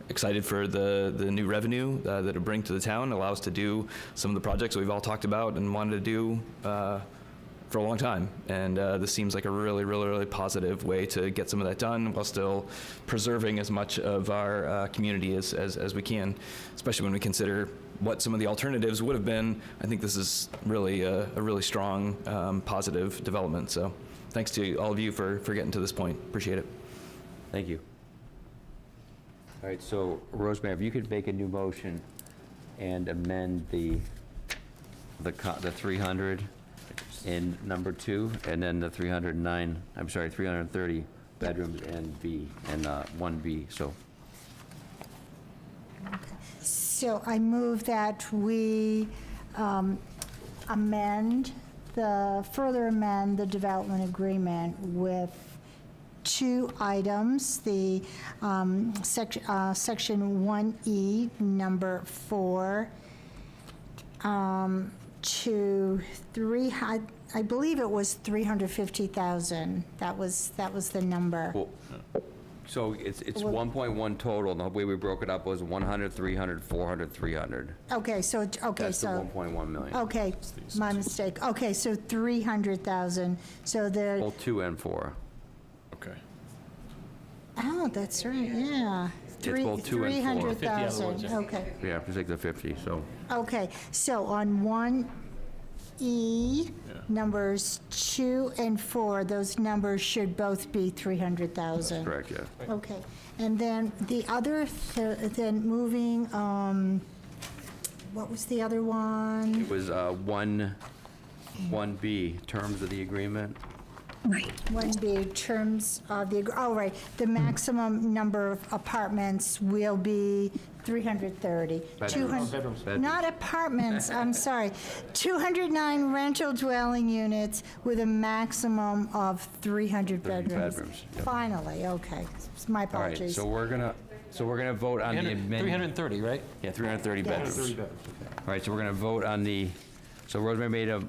J: Excited for the new revenue that it'll bring to the town, allow us to do some of the projects that we've all talked about and wanted to do
P: for a long time. And this seems like a really, really, really positive way to get some of that done while still preserving as much of our community as we can, especially when we consider what some of the alternatives would have been. I think this is really a really strong, positive development. So thanks to all of you for getting to this point. Appreciate it.
A: Thank you. All right, so Rosemary, if you could make a new motion and amend the 300 in number 2, and then the 330 bedrooms and B, and 1B, so.
D: So I move that we further amend the development agreement with 2 items, the section 1E, number 4, to I believe it was 350,000. That was the number.
A: Cool. So it's 1.1 total, and the way we broke it up was 100, 300, 400, 300.
D: Okay, so, okay,
A: That's the
D: so.
A: 1.1 million.
D: Okay, my mistake. Okay, so 300,000. So the,
A: Both 2 and 4.
G: Okay.
D: oh, that's right, yeah.
A: It's both 2 and 4.
D: 300,000, okay.
A: Yeah, just take the 50, so.
D: Okay, so on 1E, numbers 2 and 4, those numbers should both be 300,000.
A: Correct, yeah.
D: Okay, and then the other, then moving, what was the other one?
A: It was 1B, terms of the agreement.
D: 1B, terms of the, oh, right, the maximum number of apartments will be 330.
A: Bedrooms.
D: 200 Not apartments, I'm sorry. 209 rental dwelling units with a maximum of 300 bedrooms.
A: bedrooms, yep.
D: Finally, okay. My
A: All right,
D: apologies.
A: so we're gonna vote on the amendment.
B: 330, right?
A: Yeah, 330 bedrooms.
B: 330 bedrooms.
A: All right, so we're gonna vote on the, so Rosemary made a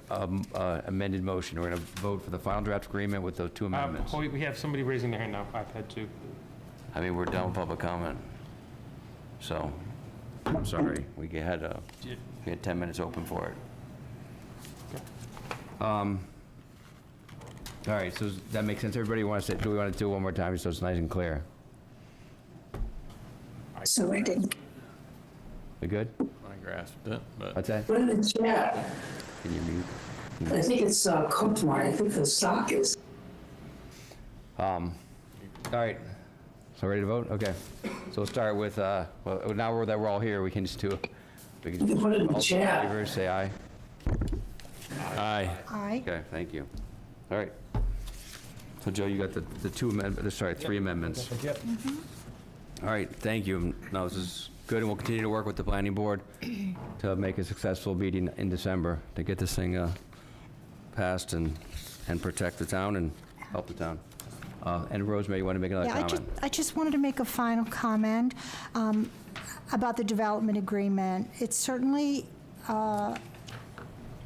A: amended motion. We're gonna vote for the final draft agreement with those 2 amendments.
B: We have somebody raising their hand now, iPad 2.
A: I mean, we're done with public comment. So, I'm sorry, we had 10 minutes open for it. All right, so does that make sense? Everybody wants to, do we want to do it one more time so it's nice and clear?
Q: So I didn't
A: We good?
J: I grasped it, but.
A: What's that?
Q: put it in the chat.
A: Can you mute?
Q: I think it's cooked more. I think the stock is.
A: All right, so ready to vote? Okay. So we'll start with, well, now that we're all here, we can just do, we can
Q: You can put it in the
A: all
Q: chat.
A: in favor, say aye. Aye.
D: Aye.
A: Okay, thank you. All right. So Joe, you got the 2 amendments, sorry, 3 amendments.
B: Yep.
A: All right, thank you. No, this is good, and we'll continue to work with the planning board to make a successful meeting in December to get this thing passed and protect the town and help the town. And Rosemary, you want to make another
D: Yeah,
A: comment?
D: I just wanted to make a final comment about the development agreement. It's certainly, the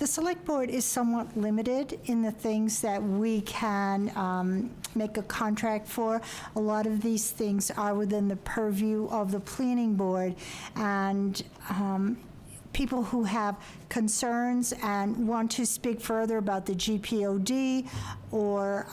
D: select board is somewhat limited in the things that we can make a contract for. A lot of these things are within the purview of the planning board, and people who have concerns and want to speak further about the GPOD or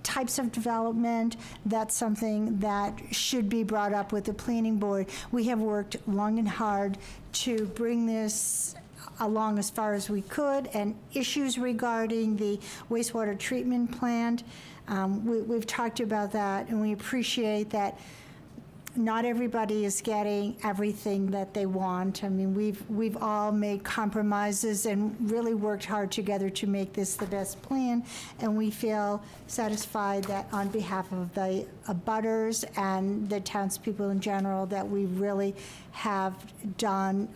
D: types of development, that's something that should be brought up with the planning board. We have worked long and hard to bring this along as far as we could, and issues regarding the wastewater treatment plant. We've talked about that, and we appreciate that not everybody is getting everything that they want. I mean, we've all made compromises and really worked hard together to make this the best plan, and we feel satisfied that on behalf of the abutters and the townspeople in general, that we really have done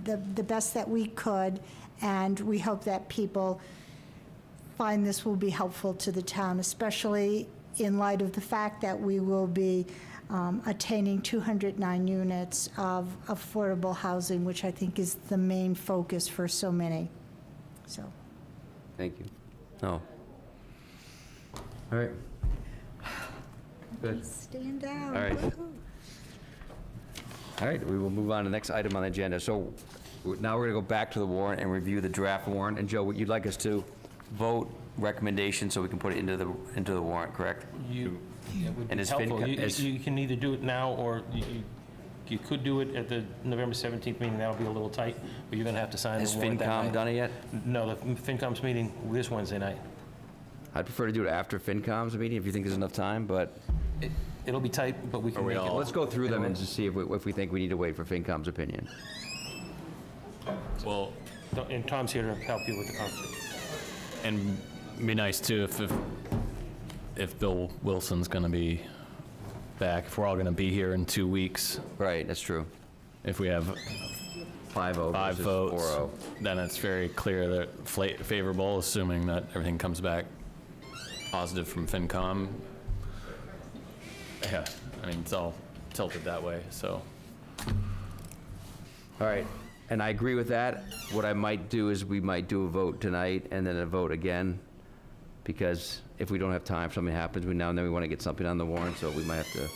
D: the best that we could, and we hope that people find this will be helpful to the town, especially in light of the fact that we will be attaining 209 units of affordable housing, which I think is the main focus for so many. So,
A: Thank you. No. All right. Good.
D: stand down.
A: All right. All right, we will move on to the next item on the agenda. So now we're going to go back to the warrant and review the draft warrant. And Joe, you'd like us to vote recommendation so we can put it into the warrant, correct?
B: It would
A: And
B: be
A: is
B: helpful.
A: FinCom-
B: You can either do it now, or you could do it at the November 17th meeting. That'll be a little tight, but you're going to have to sign
A: Has
B: the warrant that
A: FinCom
B: night.
A: done it yet?
B: No, the FinCom's meeting this Wednesday night.
A: I'd prefer to do it after FinCom's meeting if you think there's enough time, but
B: It'll be tight, but we can make it.
A: let's go through them and just see if we think we need to wait for FinCom's opinion.
J: Well,
B: And Tom's here to help you with the conversation.
J: and be nice too if Bill Wilson's going to be back, if we're all going to be here in 2 weeks.
A: Right, that's true.
J: If we have
A: 5-0
J: 5
A: versus
J: votes,
A: 4-0.
J: then it's very clear that favorable, assuming that everything comes back positive from FinCom. Yeah, I mean, it's all tilted that way, so.
A: All right, and I agree with that. What I might do is we might do a vote tonight and then a vote again, because if we don't have time, if something happens, we now and then we want to get something on the warrant, so we might have to.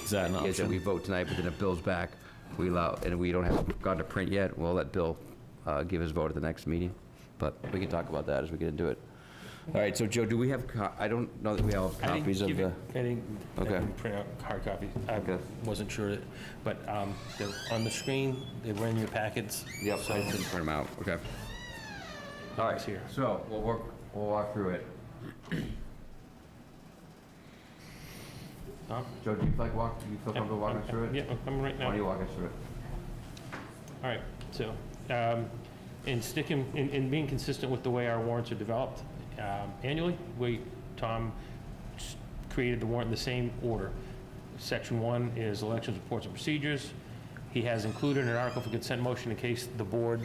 J: Is that an
A: Is that
J: option?
A: we vote tonight, but then if Bill's back, we allow, and we don't have gone to print yet, we'll let Bill give his vote at the next meeting. But we can talk about that as we get into it. All right, so Joe, do we have, I don't know that we all have
B: I didn't
A: copies of
B: give
A: the,
B: you- I didn't
A: Okay.
B: print out hard copies. I
A: Okay.
B: wasn't sure, but they're on the screen, they were in your packets.
A: yep,
B: So
A: I didn't print them out, okay. All right,
B: here.
A: so we'll walk through it.
B: Tom?
A: Joe, do you feel comfortable walking us through it?
B: Yeah, I'm right now.
A: Why don't you walk us through it?
B: All right, so, in being consistent with the way our warrants are developed annually, Tom created the warrant in the same order. Section 1 is elections, reports, and procedures. He has included an article for consent motion in case the board,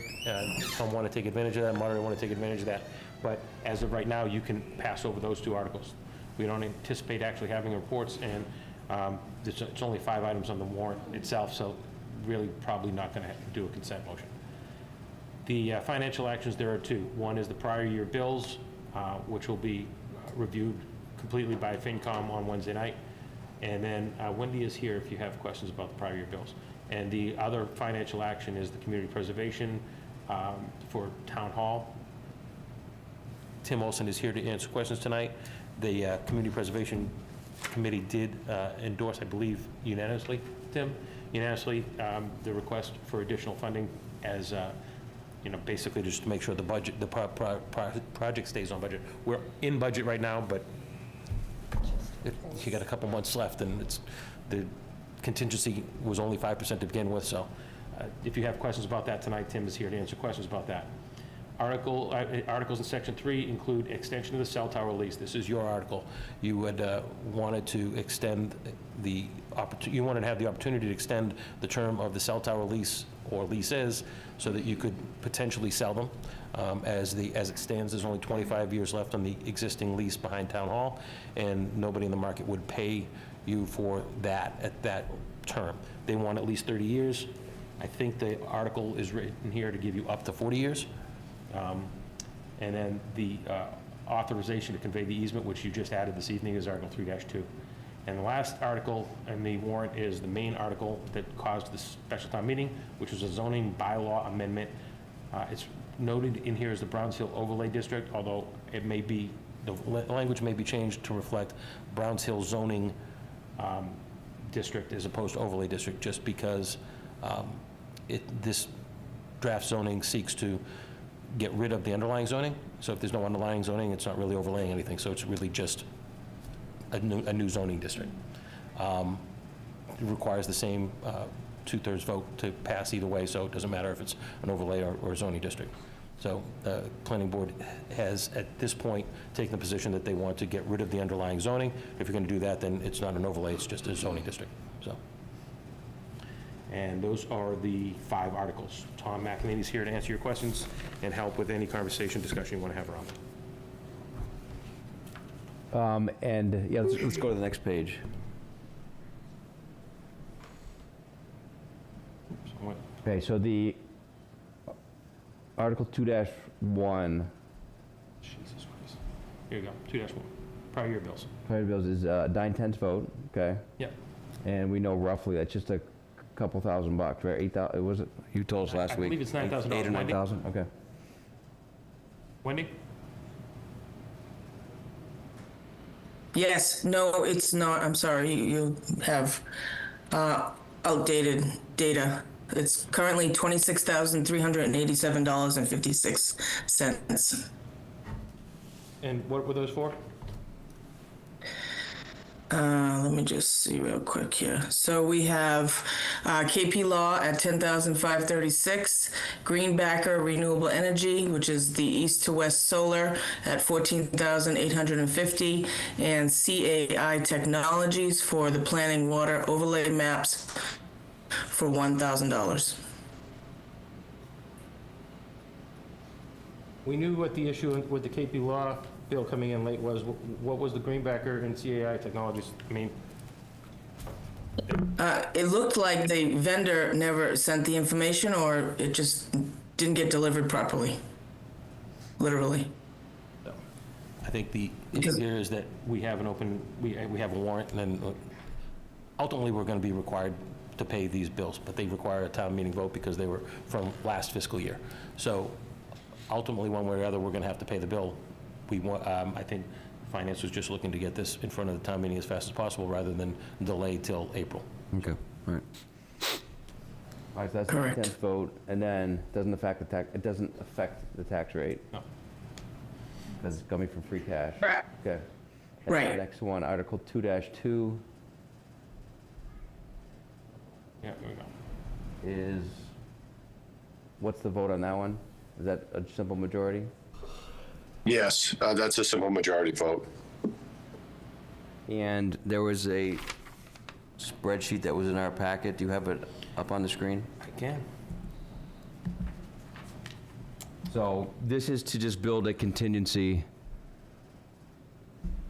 B: some want to take advantage of that, moderator want to take advantage of that. But as of right now, you can pass over those two articles. We don't anticipate actually having reports, and it's only 5 items on the warrant itself, so really probably not going to do a consent motion. The financial actions, there are 2. One is the prior year bills, which will be reviewed completely by FinCom on Wednesday night. And then Wendy is here if you have questions about the prior year bills. And the other financial action is the community preservation for Town Hall. Tim Olson is here to answer questions tonight. The Community Preservation Committee did endorse, I believe unanimously, Tim, the request for additional funding as, basically just to make sure the budget, the project stays on budget. We're in budget right now, but you got a couple months left, and the contingency was only 5% to begin with, so if you have questions about that tonight, Tim is here to answer questions about that. Articles in Section 3 include extension of the cell tower lease. This is your article. You had wanted to extend you wanted to have the opportunity to extend the term of the cell tower lease or leases so that you could potentially sell them. As it stands, there's only 25 years left on the existing lease behind Town Hall, and nobody in the market would pay you for that at that term. They want at least 30 years. I think the article is written here to give you up to 40 years. And then the authorization to convey the easement, which you just added this evening, is Article 3-2. And the last article in the warrant is the main article that caused the special town meeting, which was a zoning bylaw amendment. It's noted in here as the Browns Hill Overlay District, although it may be, the language may be changed to reflect Browns Hill zoning district as opposed to overlay district, just because this draft zoning seeks to get rid of the underlying zoning. So if there's no underlying zoning, it's not really overlaying anything. So it's really just a new zoning district. It requires the same 2/3 vote to pass either way, so it doesn't matter if it's an overlay or zoning district. So the planning board has, at this point, taken the position that they want to get rid of the underlying zoning. If you're going to do that, then it's not an overlay, it's just a zoning district. So. And those are the 5 articles. Tom McElhaney's here to answer your questions and help with any conversation, discussion you want to have around it.
A: And yeah, let's go to the next page. Okay, so the Article 2-1.
B: Jesus Christ. Here you go, 2-1, prior year bills.
A: Prior bills is 9/10 vote, okay?
B: Yep.
A: And we know roughly that's just a couple $1,000, right? 8,000, was it? You told us last
B: I
A: week.
B: believe it's $9,000,
A: 8 or
B: Wendy?
A: 9,000, okay.
B: Wendy?
Q: Yes, no, it's not. I'm sorry, you have outdated data. It's currently $26,387.56.
B: And what were those for?
Q: Let me just see real quick here. So we have KP Law at $10,536, Greenbacker Renewable Energy, which is the east to west solar, at $14,850, and CAI Technologies for the planning water overlay maps for $1,000.
B: We knew what the issue with the KP Law bill coming in late was. What was the Greenbacker and CAI Technologies? I mean,
Q: It looked like the vendor never sent the information, or it just didn't get delivered properly, literally.
B: I think the issue here is that we have an open, we have a warrant, and then ultimately we're going to be required to pay these bills, but they require a town meeting vote because they were from last fiscal year. So ultimately, one way or the other, we're going to have to pay the bill. We want, I think Finance was just looking to get this in front of the town meeting as fast as possible rather than delay till April.
A: Okay, all right. All right, so that's the
Q: Correct.
A: 10th vote, and then it doesn't affect the tax rate.
B: No.
A: Because it's coming from free cash.
Q: Right.
A: Okay. And
Q: Right.
A: the next one, Article 2-2
B: Yeah, there we go.
A: is, what's the vote on that one? Is that a simple majority?
L: Yes, that's a simple majority vote.
A: And there was a spreadsheet that was in our packet. Do you have it up on the screen?
B: I can.
A: So this is to just build a contingency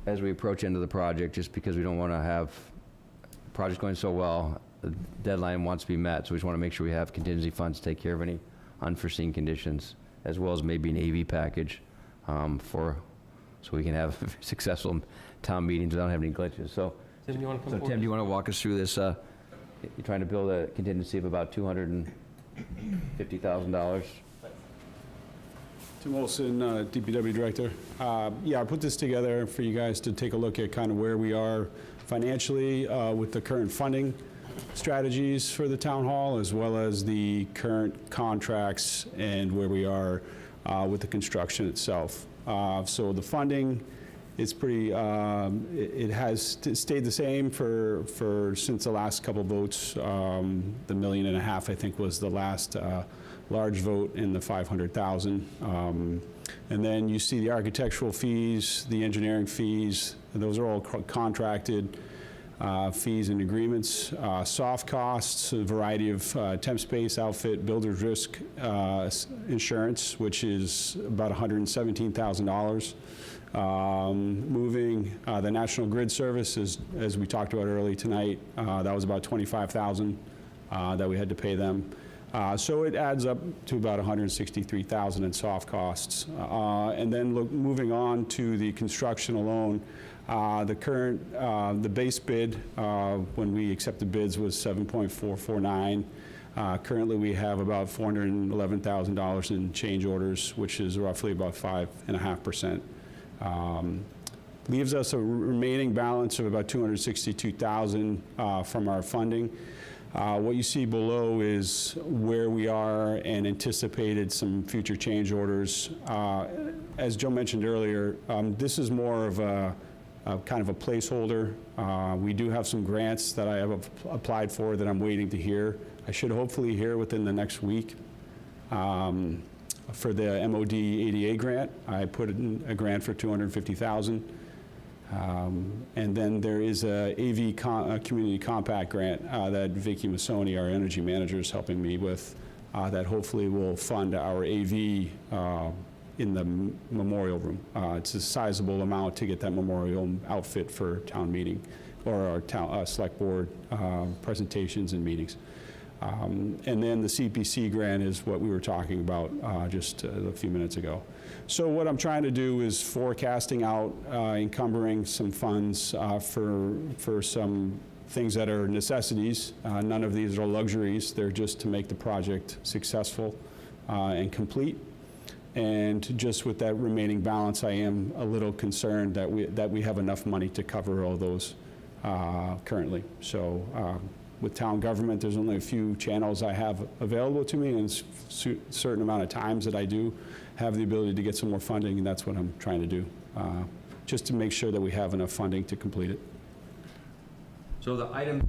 A: as we approach end of the project, just because we don't want to have the project going so well, the deadline wants to be met, so we just want to make sure we have contingency funds to take care of any unforeseen conditions, as well as maybe an AV package so we can have successful town meetings without having any glitches. So,
B: Tim, you want to come
A: so
B: forward?
A: Tim, do you want to walk us through this? You're trying to build a contingency of about $250,000.
K: Tim Olson, DPW Director. Yeah, I put this together for you guys to take a look at kind of where we are financially with the current funding strategies for the town hall, as well as the current contracts and where we are with the construction itself. So the funding is pretty, it has stayed the same for since the last couple votes. The $1.5 million, I think, was the last large vote in the 500,000. And then you see the architectural fees, the engineering fees, those are all contracted fees and agreements. Soft costs, a variety of temp space, outfit, builder's risk insurance, which is about $117,000. Moving the National Grid Service, as we talked about early tonight, that was about $25,000 that we had to pay them. So it adds up to about $163,000 in soft costs. And then moving on to the construction alone, the current, the base bid, when we accepted bids, was $7.449. Currently, we have about $411,000 in change orders, which is roughly about 5.5%. Leaves us a remaining balance of about $262,000 from our funding. What you see below is where we are and anticipated some future change orders. As Joe mentioned earlier, this is more of a kind of a placeholder. We do have some grants that I have applied for that I'm waiting to hear. I should hopefully hear within the next week. For the MOD ADA grant, I put in a grant for $250,000. And then there is a AV Community Compact grant that Vicky Massoni, our energy manager, is helping me with, that hopefully will fund our AV in the memorial room. It's a sizable amount to get that memorial outfit for town meeting or our town select board presentations and meetings. And then the CPC grant is what we were talking about just a few minutes ago. So what I'm trying to do is forecasting out, encumbering some funds for some things that are necessities. None of these are luxuries. They're just to make the project successful and complete. And just with that remaining balance, I am a little concerned that we have enough money to cover all those currently. So with town government, there's only a few channels I have available to me, and a certain amount of times that I do have the ability to get some more funding, and that's what I'm trying to do, just to make sure that we have enough funding to complete it.
A: So the items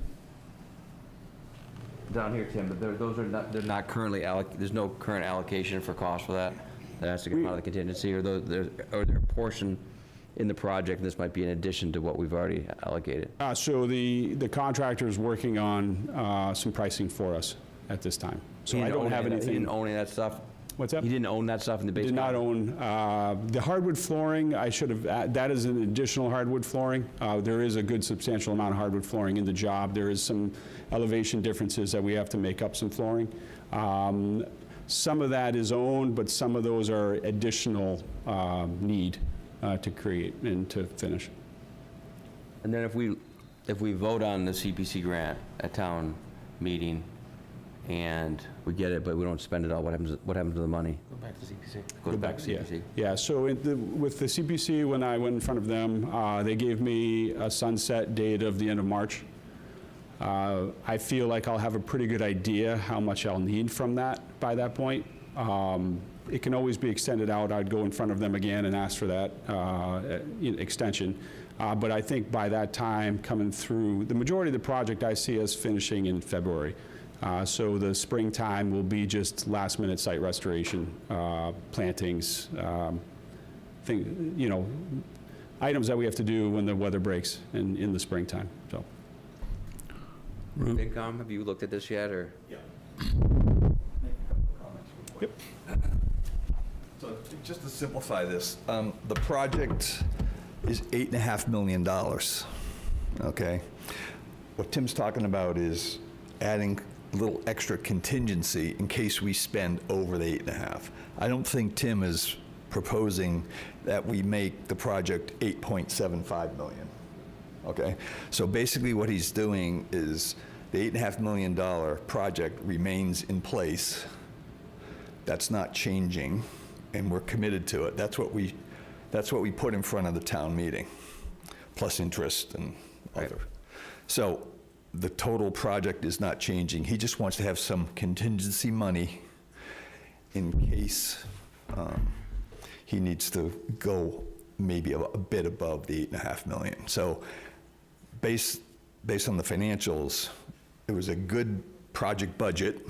A: down here, Tim, but they're not currently there's no current allocation for cost for that? That has to come out of the contingency, or there a portion in the project, and this might be in addition to what we've already allocated?
K: So the contractor is working on some pricing for us at this time. So I don't have anything.
A: He didn't own any of that stuff?
K: What's that?
A: He didn't own that stuff in the base?
K: Did not own. The hardwood flooring, I should have, that is an additional hardwood flooring. There is a good substantial amount of hardwood flooring in the job. There is some elevation differences that we have to make up some flooring. Some of that is owned, but some of those are additional need to create and to finish.
A: And then if we vote on the CPC grant at town meeting, and we get it, but we don't spend it all, what happens to the money?
B: Go back to CPC.
A: Goes back to CPC?
K: Yeah, so with the CPC, when I went in front of them, they gave me a sunset date of the end of March. I feel like I'll have a pretty good idea how much I'll need from that by that point. It can always be extended out. I'd go in front of them again and ask for that extension. But I think by that time, coming through, the majority of the project I see us finishing in February. So the springtime will be just last-minute site restoration, plantings, items that we have to do when the weather breaks in the springtime. So.
A: FinCom, have you looked at this yet, or?
R: Yeah.
K: Yep.
R: So just to simplify this, the project is $8.5 million, okay? What Tim's talking about is adding a little extra contingency in case we spend over the 8.5. I don't think Tim is proposing that we make the project 8.75 million, okay? So basically what he's doing is the $8.5 million project remains in place. That's not changing, and we're committed to it. That's what we put in front of the town meeting, plus interest and other. So the total project is not changing. He just wants to have some contingency money in case he needs to go maybe a bit above the 8.5 million. So based on the financials, it was a good project budget.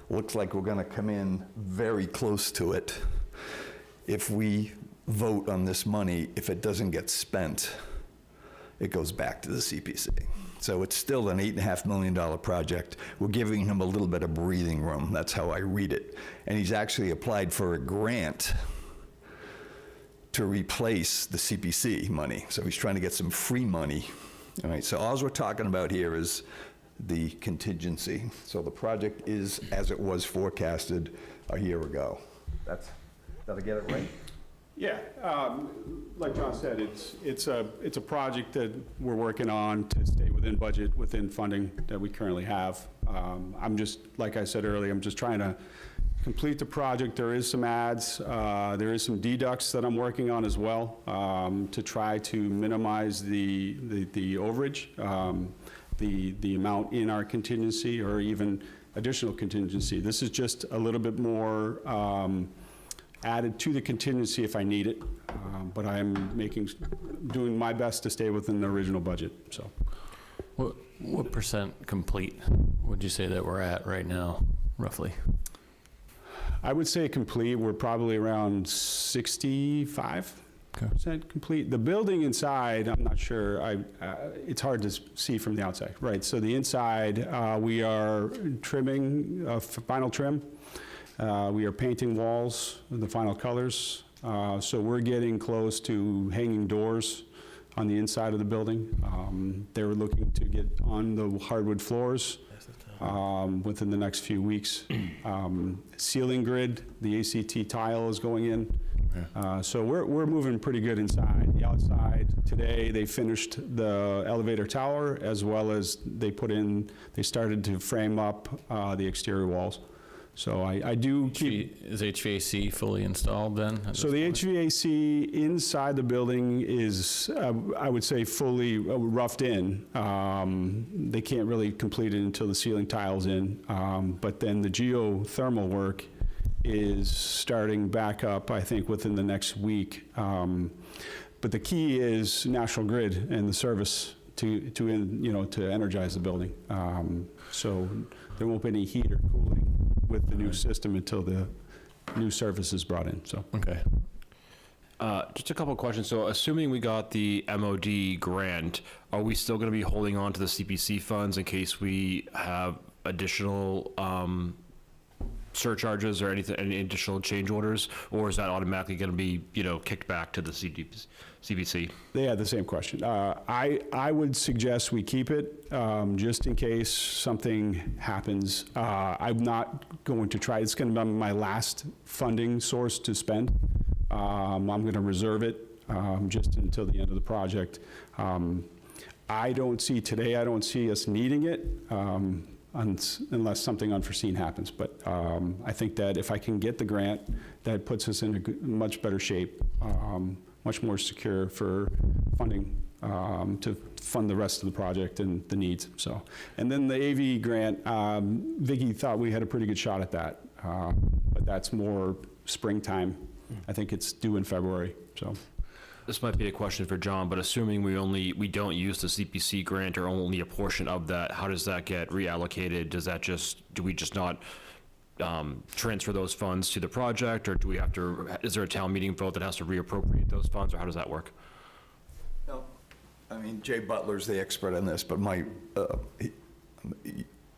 R: Looks like we're gonna come in very close to it. If we vote on this money, if it doesn't get spent, it goes back to the CPC. So it's still an $8.5 million project. We're giving him a little bit of breathing room. That's how I read it. And he's actually applied for a grant to replace the CPC money. So he's trying to get some free money. All right, so all we're talking about here is the contingency. So the project is as it was forecasted a year ago. Did I get it right?
K: Yeah, like John said, it's a project that we're working on to stay within budget, within funding that we currently have. I'm just, like I said earlier, I'm just trying to complete the project. There is some adds, there is some deducts that I'm working on as well to try to minimize the overage, the amount in our contingency or even additional contingency. This is just a little bit more added to the contingency if I need it, but I am doing my best to stay within the original budget, so.
J: What percent complete would you say that we're at right now, roughly?
K: I would say complete, we're probably around 65% complete. The building inside, I'm not sure, it's hard to see from the outside, right? So the inside, we are trimming, final trim. We are painting walls in the final colors. So we're getting close to hanging doors on the inside of the building. They're looking to get on the hardwood floors within the next few weeks. Ceiling grid, the ACT tile is going in. So we're moving pretty good inside. The outside, today they finished the elevator tower as well as they started to frame up the exterior walls. So I do keep...
J: Is HVAC fully installed then?
K: So the HVAC inside the building is, I would say, fully roughed in. They can't really complete it until the ceiling tile's in. But then the geothermal work is starting back up, I think, within the next week. But the key is National Grid and the service to energize the building. So there won't be any heat or cooling with the new system until the new service is brought in, so.
J: Okay.
G: Just a couple of questions. So assuming we got the MOD grant, are we still going to be holding on to the CPC funds in case we have additional surcharges or any additional change orders? Or is that automatically going to be, kicked back to the CPC?
K: They had the same question. I would suggest we keep it, just in case something happens. I'm not going to try, it's going to be my last funding source to spend. I'm going to reserve it just until the end of the project. I don't see us needing it unless something unforeseen happens. But I think that if I can get the grant, that puts us in a much better shape, much more secure for funding to fund the rest of the project and the needs. So, and then the AV grant, Vicky thought we had a pretty good shot at that, but that's more springtime. I think it's due in February. So,
G: this might be a question for John, but assuming we don't use the CPC grant or only a portion of that, how does that get reallocated? Do we just not transfer those funds to the project, or is there a town meeting vote that has to reappropriate those funds, or how does that work?
R: No, I mean, Jay Butler's the expert on this, but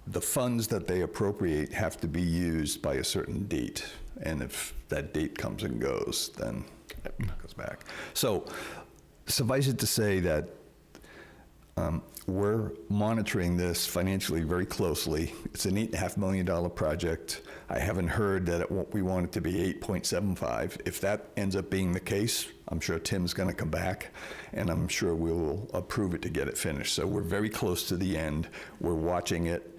R: the funds that they appropriate have to be used by a certain date. And if that date comes and goes, then it goes back. So suffice it to say that we're monitoring this financially very closely. It's an $8.5 million project. I haven't heard that we want it to be 8.75. If that ends up being the case, I'm sure Tim's going to come back, and I'm sure we will approve it to get it finished. So we're very close to the end. We're watching it.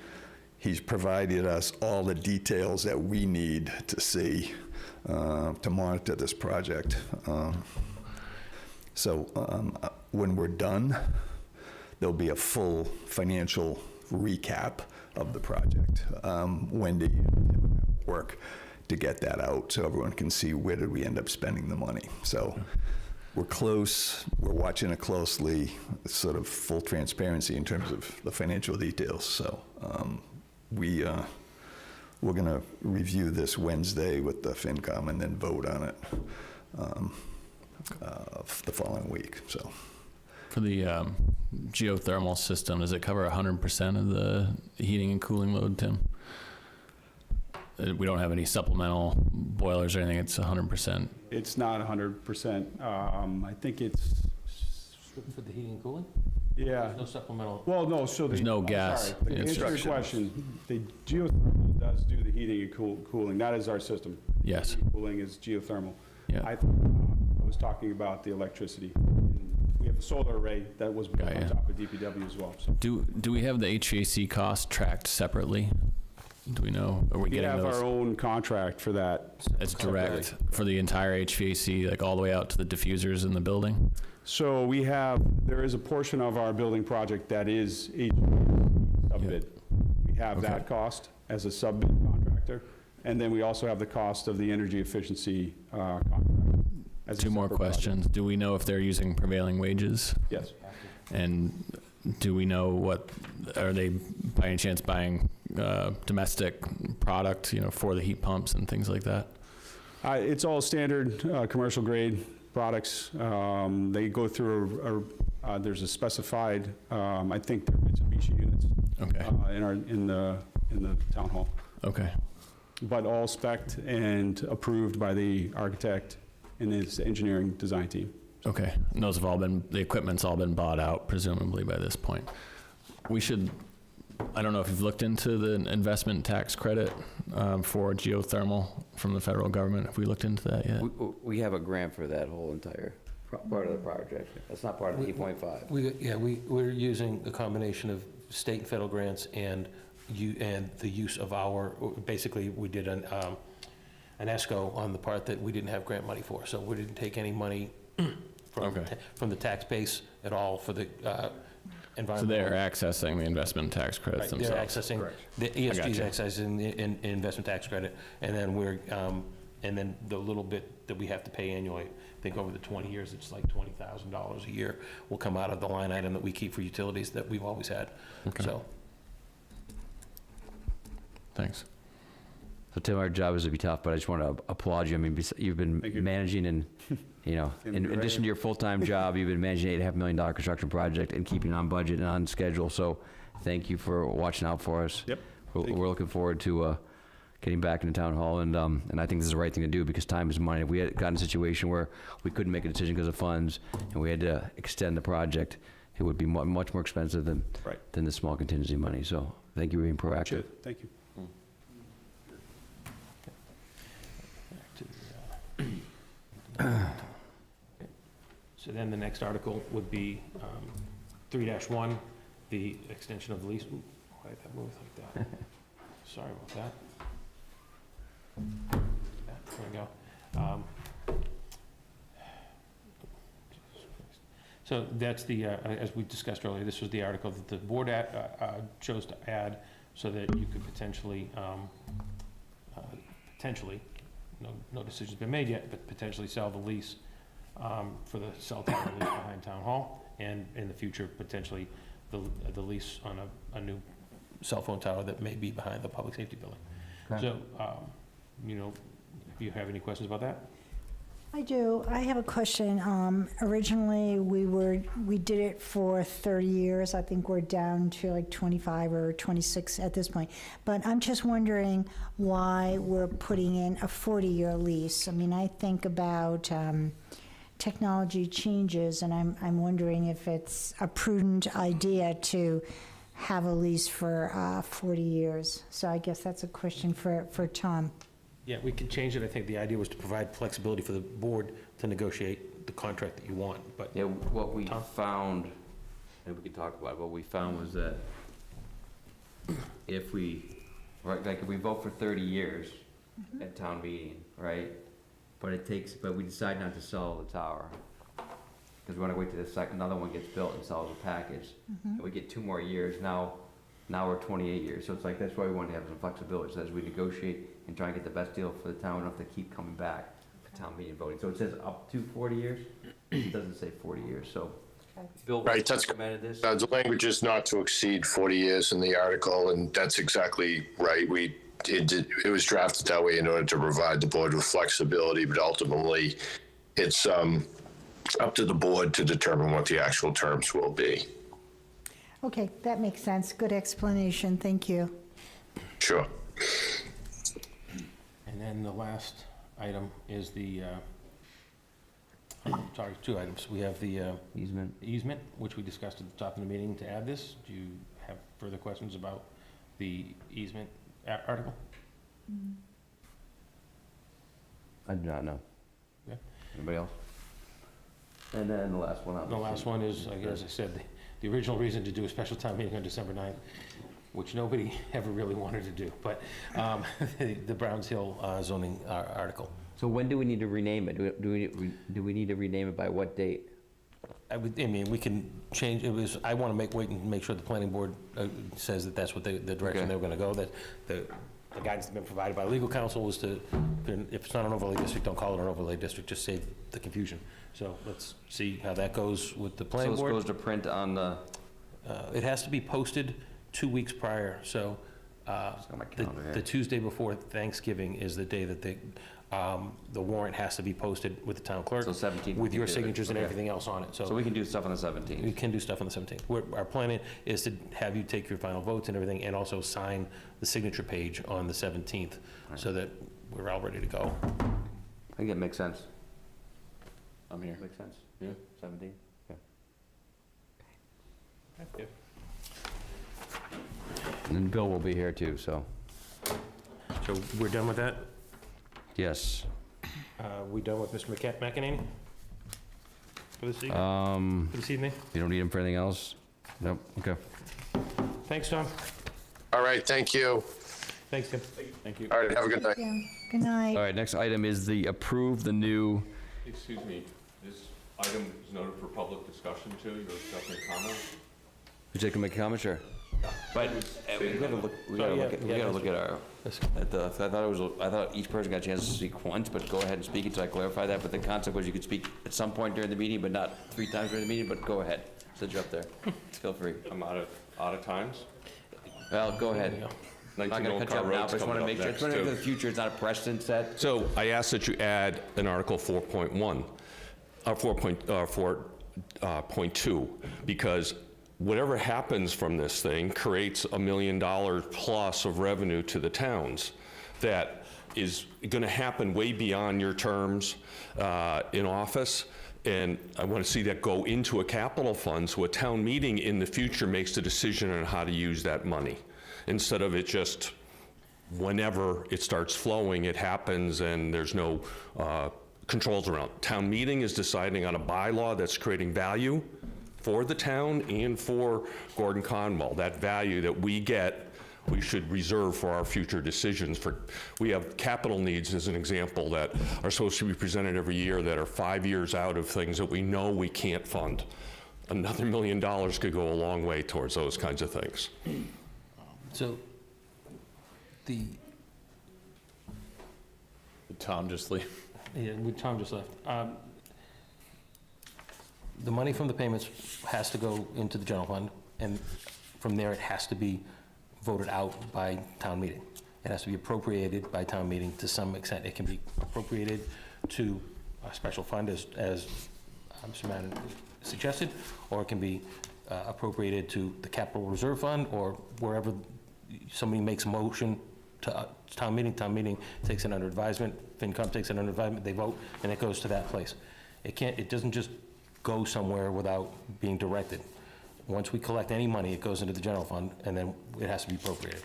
R: He's provided us all the details that we need to see to monitor this project. When we're done, there'll be a full financial recap of the project. Wendy work to get that out so everyone can see where did we end up spending the money. So we're close, we're watching it closely. It's sort of full transparency in terms of the financial details. So we're going to review this Wednesday with the FinCom and then vote on it the following week. So,
J: for the geothermal system, does it cover 100% of the heating and cooling load, Tim? We don't have any supplemental boilers or anything. It's 100%.
K: It's not 100%. I think it's...
B: For the heating and cooling?
K: Yeah.
B: There's no supplemental.
K: Well, no, so
J: there's no gas.
K: Sorry, to answer your question, the geothermal does do the heating and cooling. That is our system.
J: Yes.
K: Heating and cooling is geothermal.
J: Yeah.
K: I was talking about the electricity. We have a solar array that was built on top of DPW as well. So.
J: Do we have the HVAC cost tracked separately? Do we know? Are we getting those?
K: We have our own contract for that.
J: It's direct for the entire HVAC, like all the way out to the diffusers in the building?
K: So there is a portion of our building project that is HVAC sub-bid. We have that cost as a sub-bid contractor, and then we also have the cost of the energy efficiency contract.
J: Two more questions. Do we know if they're using prevailing wages?
K: Yes.
J: And do we know are they by any chance buying domestic product, for the heat pumps and things like that?
K: It's all standard commercial grade products. They go through there's a specified, I think they're Mitsubishi units.
J: Okay.
K: In the town hall.
J: Okay.
K: But all spec'd and approved by the architect and his engineering design team.
J: Okay. And those have the equipment's all been bought out, presumably, by this point. I don't know if you've looked into the investment tax credit for geothermal from the federal government. Have we looked into that yet?
A: We have a grant for that whole entire part of the project. That's not part of the 8.5.
B: We're using a combination of state and federal grants and the use of our, basically, we did an ESCO on the part that we didn't have grant money for, so we didn't take any money from the tax base at all for the
J: So
B: environmental.
J: they're accessing the investment tax credits
B: Right, they're
J: themselves.
B: accessing, the ESG is accessing the investment tax credit, and then and then the little bit that we have to pay annually, I think over the 20 years, it's like $20,000 a year, will come out of the line item that we keep for utilities that we've always had, so.
J: Thanks.
A: So Tim, our job is to be tough, but I just want to applaud you. I mean, you've been managing and, in addition to your full-time job, you've been managing an $8.5 million construction project and keeping it on budget and on schedule. So thank you for watching out for us.
K: Yep.
A: We're looking forward to getting back into town hall, and I think this is the right thing to do because time is money. If we had gotten a situation where we couldn't make a decision because of funds and we had to extend the project, it would be much more expensive than the small contingency money. So thank you for being proactive.
K: Thank you.
B: So then the next article would be 3-1, the extension of the lease. Ooh, why did that move like that? Sorry about that. There we go. So that's the, as we discussed earlier, this was the article that the board chose to add so that you could potentially, no decision's been made yet, but potentially sell the lease for the cell tower lease behind Town Hall, and in the future, potentially the lease on a new cell phone tower that may be behind the public safety building.
A: Okay.
B: So, if you have any questions about that?
D: I do. I have a question. Originally, we did it for 30 years. I think we're down to like 25 or 26 at this point. But I'm just wondering why we're putting in a 40-year lease. I mean, I think about technology changes, and I'm wondering if it's a prudent idea to have a lease for 40 years. So I guess that's a question for Tom.
B: Yeah, we could change it. I think the idea was to provide flexibility for the board to negotiate the contract that you want, but.
A: Yeah, what we found, and we could talk about it, what we found was that if we vote for 30 years at town meeting, right? But we decide not to sell the tower, because we want to wait till another one gets built and sells a package. And we get 2 more years, now we're 28 years. So it's like, that's why we want to have some flexibility, so as we negotiate and try and get the best deal for the town, we don't have to keep coming back for town meeting voting. So it says up to 40 years, it doesn't say 40 years, so. Bill
L: Right, that's,
A: recommended this.
L: the language is not to exceed 40 years in the article, and that's exactly right. It was drafted that way in order to provide the board with flexibility, but ultimately, it's up to the board to determine what the actual terms will be.
D: Okay, that makes sense. Good explanation. Thank you.
L: Sure.
B: And then the last item is the, 2 items. We have the easement, which we discussed at the top of the meeting to add this. Do you have further questions about the easement article?
A: I do not know.
B: Okay.
A: Anybody else? And then the last one.
B: The last one is, as I said, the original reason to do a special town meeting on December 9th, which nobody ever really wanted to do, but the Browns Hill zoning article.
A: So when do we need to rename it? Do we need to rename it by what date?
B: I mean, we can change, I want to wait and make sure the planning board says that that's what the direction they're going to go, that the guidance that's been provided by legal counsel was to, if it's not an overlay district, don't call it an overlay district, just save the confusion. So let's see how that goes with the planning board.
A: So this goes to print on the...
B: It has to be posted 2 weeks prior, so the Tuesday before Thanksgiving is the day that the warrant has to be posted with the town clerk.
A: So 17th.
B: With your signatures and everything else on it,
A: So we can do stuff on the 17th.
B: we can do stuff on the 17th. Our plan is to have you take your final votes and everything, and also sign the signature page on the 17th, so that we're all ready to go.
A: I think it makes sense.
J: I'm here.
A: Makes sense? Yeah. 17th? Okay. And then Bill will be here too, so.
B: So we're done with that?
A: Yes.
B: We done with Mr. McEnany for this evening? For this evening?
A: You don't need him for anything else? Nope, okay.
B: Thanks, Tom.
L: All right, thank you.
B: Thanks, Tim.
G: Thank you.
L: All right, have a good night.
D: Yeah. Good night.
A: All right, next item is the approve the new,
F: Excuse me, this item is noted for public discussion too, your discussion and comment?
A: would you like to make a comment? Sure. But we gotta look, we gotta look at our, I thought each person got a chance to speak once, but go ahead and speak until I clarify that. But the concept was you could speak at some point during the meeting, but not 3 times during the meeting, but go ahead. Since you're up there. Feel free.
F: I'm out of times.
A: Well, go ahead. I'm not gonna cut you up now, but I just wanna make sure, for the future, it's not a precedent set.
F: So I ask that you add an Article 4.1, 4.2, because whatever happens from this thing creates $1 million plus of revenue to the towns that is gonna happen way beyond your terms in office. And I want to see that go into a capital fund, so a town meeting in the future makes the decision on how to use that money, instead of it just, whenever it starts flowing, it happens and there's no controls around. Town meeting is deciding on a bylaw that's creating value for the town and for Gordon Conwell. That value that we get, we should reserve for our future decisions. We have capital needs, as an example, that are supposed to be presented every year that are 5 years out of things that we know we can't fund. Another $1 million could go a long way towards those kinds of things.
B: So,
J: Did Tom just leave?
B: Tom just left. The money from the payments has to go into the general fund, and from there, it has to be voted out by town meeting. It has to be appropriated by town meeting to some extent. It can be appropriated to a special fund, as Mr. Madden suggested, or it can be appropriated to the capital reserve fund, or wherever somebody makes a motion to town meeting takes it under advisement, FinCom takes it under advisement, they vote, and it goes to that place. It doesn't just go somewhere without being directed. Once we collect any money, it goes into the general fund, and then it has to be appropriated.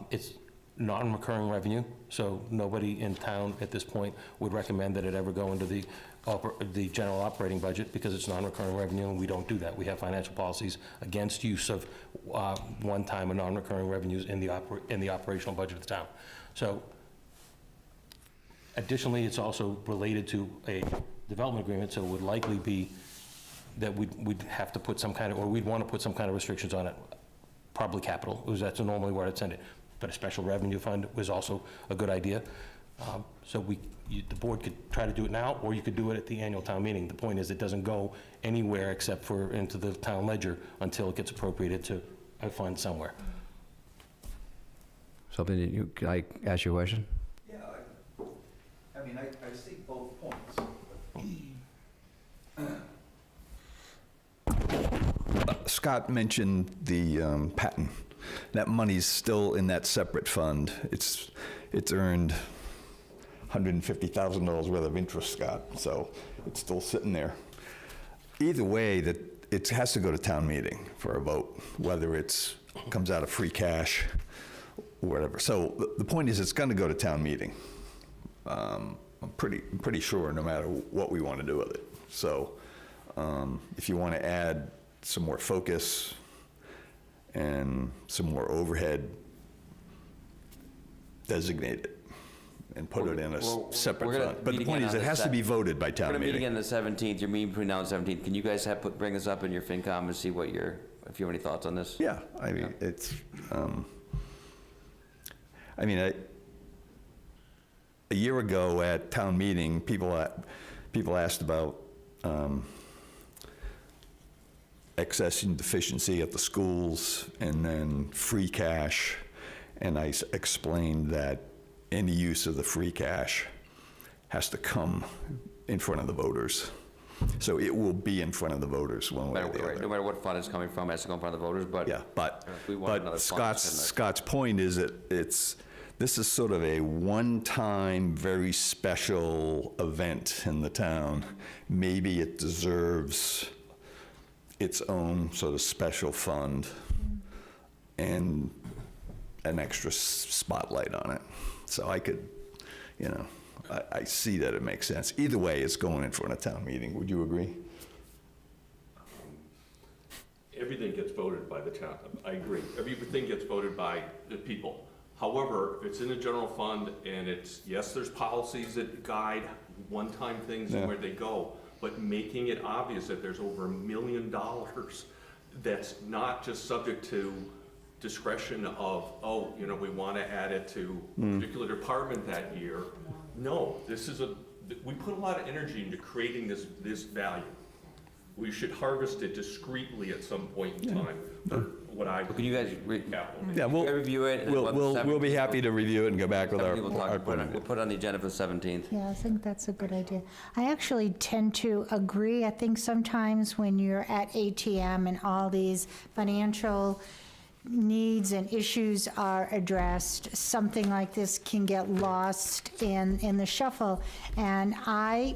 B: It's non-recurring revenue, so nobody in town at this point would recommend that it ever go into the general operating budget, because it's non-recurring revenue, and we don't do that. We have financial policies against use of one-time and non-recurring revenues in the operational budget of the town. So, additionally, it's also related to a development agreement, so it would likely be that we'd have to put some kind of, or we'd want to put some kind of restrictions on it, probably capital, because that's normally where I'd send it. But a special revenue fund was also a good idea. So the board could try to do it now, or you could do it at the annual town meeting. The point is, it doesn't go anywhere except for into the town ledger until it gets appropriated to a fund somewhere.
A: Something can I ask you a question?
R: Yeah, I mean, I see both points. Scott mentioned the patent. That money's still in that separate fund. It's earned $150,000 worth of interest, Scott, so it's still sitting there. Either way, it has to go to town meeting for a vote, whether it comes out of free cash or whatever. So the point is, it's going to go to town meeting. I'm pretty sure, no matter what we want to do with it. So if you want to add some more focus and some more overhead, designate it and put it in a separate fund. But the point is, it has to be voted by town meeting.
A: We're going to meet again the 17th. You're meeting between now and 17th. Can you guys bring this up in your FinCom and see if you have any thoughts on this?
R: Yeah, I mean, it's, a year ago at town meeting, people asked about excess and deficiency at the schools, and then free cash, and I explained that any use of the free cash has to come in front of the voters. So it will be in front of the voters one way or the other.
A: No matter what fund it's coming from, it has to go in front of the voters, but...
R: Yeah, but
A: if we want another fund,
R: Scott's point is that this is sort of a one-time, very special event in the town. Maybe it deserves its own sort of special fund and an extra spotlight on it. So I could, I see that it makes sense. Either way, it's going in front of town meeting. Would you agree?
F: everything gets voted by the town. I agree. Everything gets voted by the people. However, if it's in a general fund and it's, yes, there's policies that guide one-time things and where they go, but making it obvious that there's over $1 million that's not just subject to discretion of, oh, you know, we want to add it to a particular department that year. No, we put a lot of energy into creating this value. We should harvest it discreetly at some point in time. What I
A: Can you guys
R: Yeah, we'll
A: review it? and
R: we'll be happy to review it and go back with our.
A: We'll put it on the agenda for the 17th.
D: Yeah, I think that's a good idea. I actually tend to agree. I think sometimes when you're at ATM and all these financial needs and issues are addressed, something like this can get lost in the shuffle. And I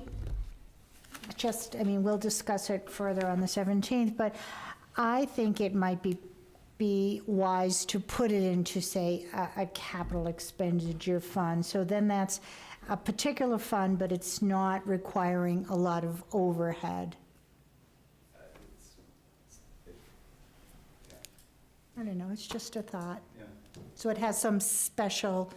D: mean, we'll discuss it further on the 17th, but I think it might be wise to put it into, say, a capital expenditure fund. So then that's a particular fund, but it's not requiring a lot of overhead. I don't know, it's just a thought. So it has some specialness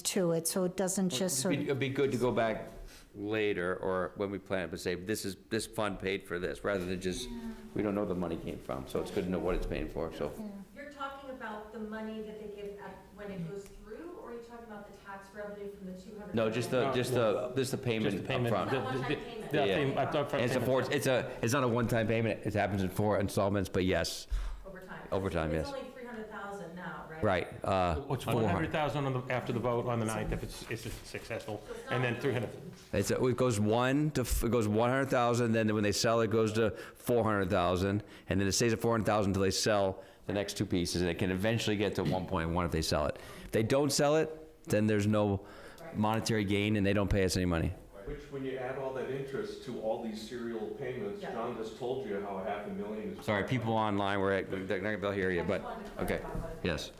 D: to it, so it doesn't just sort of.
A: It'd be good to go back later, or when we plan it, but say, this fund paid for this, rather than just, we don't know where the money came from, so it's good to know what it's paying for, so.
N: You're talking about the money that they give when it goes through, or are you talking about the tax revenue from the 200?
A: No, just the payment upfront. It's not a one-time payment, it happens in 4 installments, but yes. Over time, yes.
N: It's only 300,000 now, right?
A: Right.
B: It's 400,000 after the vote on the 9th if it's successful, and then 300.
A: It goes 100,000, then when they sell it goes to 400,000, and then it stays at 400,000 until they sell the next two pieces, and it can eventually get to 1.1 if they sell it. If they don't sell it, then there's no monetary gain, and they don't pay us any money.
F: Which, when you add all that interest to all these serial payments, John just told you how $500,000 is.
A: Sorry, people online, they're not going to be able to hear you, but, okay, yes,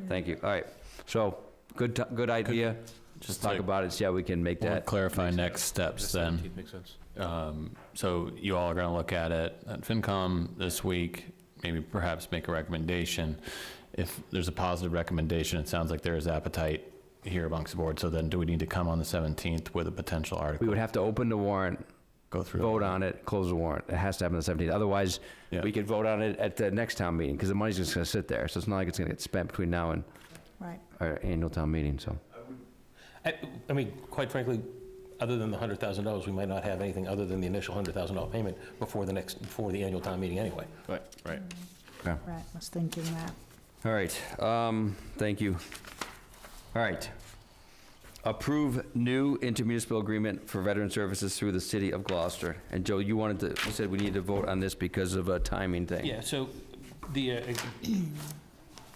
A: thank you. All right, so, good idea. Just talk about it, see how we can make
J: We'll
A: that.
J: clarify next steps then.
B: Makes sense.
J: So you all are going to look at it at FinCom this week, maybe perhaps make a recommendation. If there's a positive recommendation, it sounds like there is appetite here amongst the board, so then do we need to come on the 17th with a potential article?
A: We would have to open the warrant,
J: Go through.
A: vote on it, close the warrant. It has to happen on the 17th. Otherwise, we could vote on it at the next town meeting, because the money's just going to sit there. So it's not like it's going to get spent between now and
D: Right.
A: our annual town meeting, so.
B: I mean, quite frankly, other than the $100,000, we might not have anything other than the initial $100,000 payment before the annual town meeting anyway.
J: Right.
A: Okay.
D: Right, I was thinking that.
A: All right, thank you. All right. Approve new intermunicipal agreement for veteran services through the city of Gloucester. And Joe, you said we need to vote on this because of a timing thing.
B: Yeah, so the,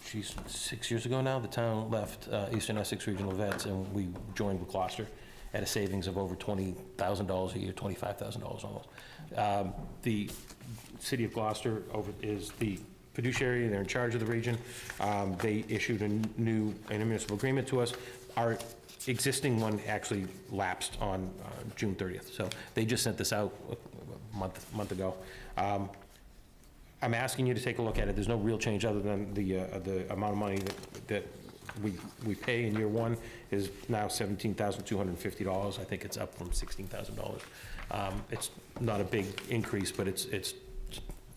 B: 6 years ago now, the town left Eastern Essex Regional Vets, and we joined with Gloucester at a savings of over $20,000 a year, $25,000 almost. The city of Gloucester is the fiduciary, they're in charge of the region. They issued a new intermunicipal agreement to us. Our existing one actually lapsed on June 30th, so they just sent this out a month ago. I'm asking you to take a look at it. There's no real change other than the amount of money that we pay in year one is now $17,250. I think it's up from $16,000. It's not a big increase, but it's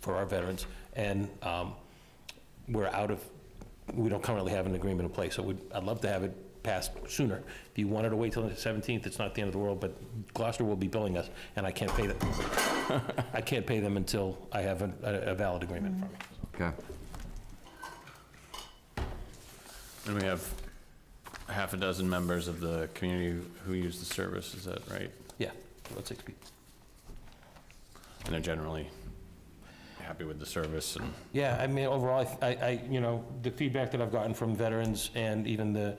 B: for our veterans. And we don't currently have an agreement in place, so I'd love to have it passed sooner. If you wanted to wait till the 17th, it's not the end of the world, but Gloucester will be billing us, and I can't pay them. I can't pay them until I have a valid agreement from me.
A: Okay.
J: And we have half a dozen members of the community who use the service, is that right?
B: Yeah, about 6 people.
J: And they're generally happy with the service and.
B: Yeah, I mean, overall, I the feedback that I've gotten from veterans and even the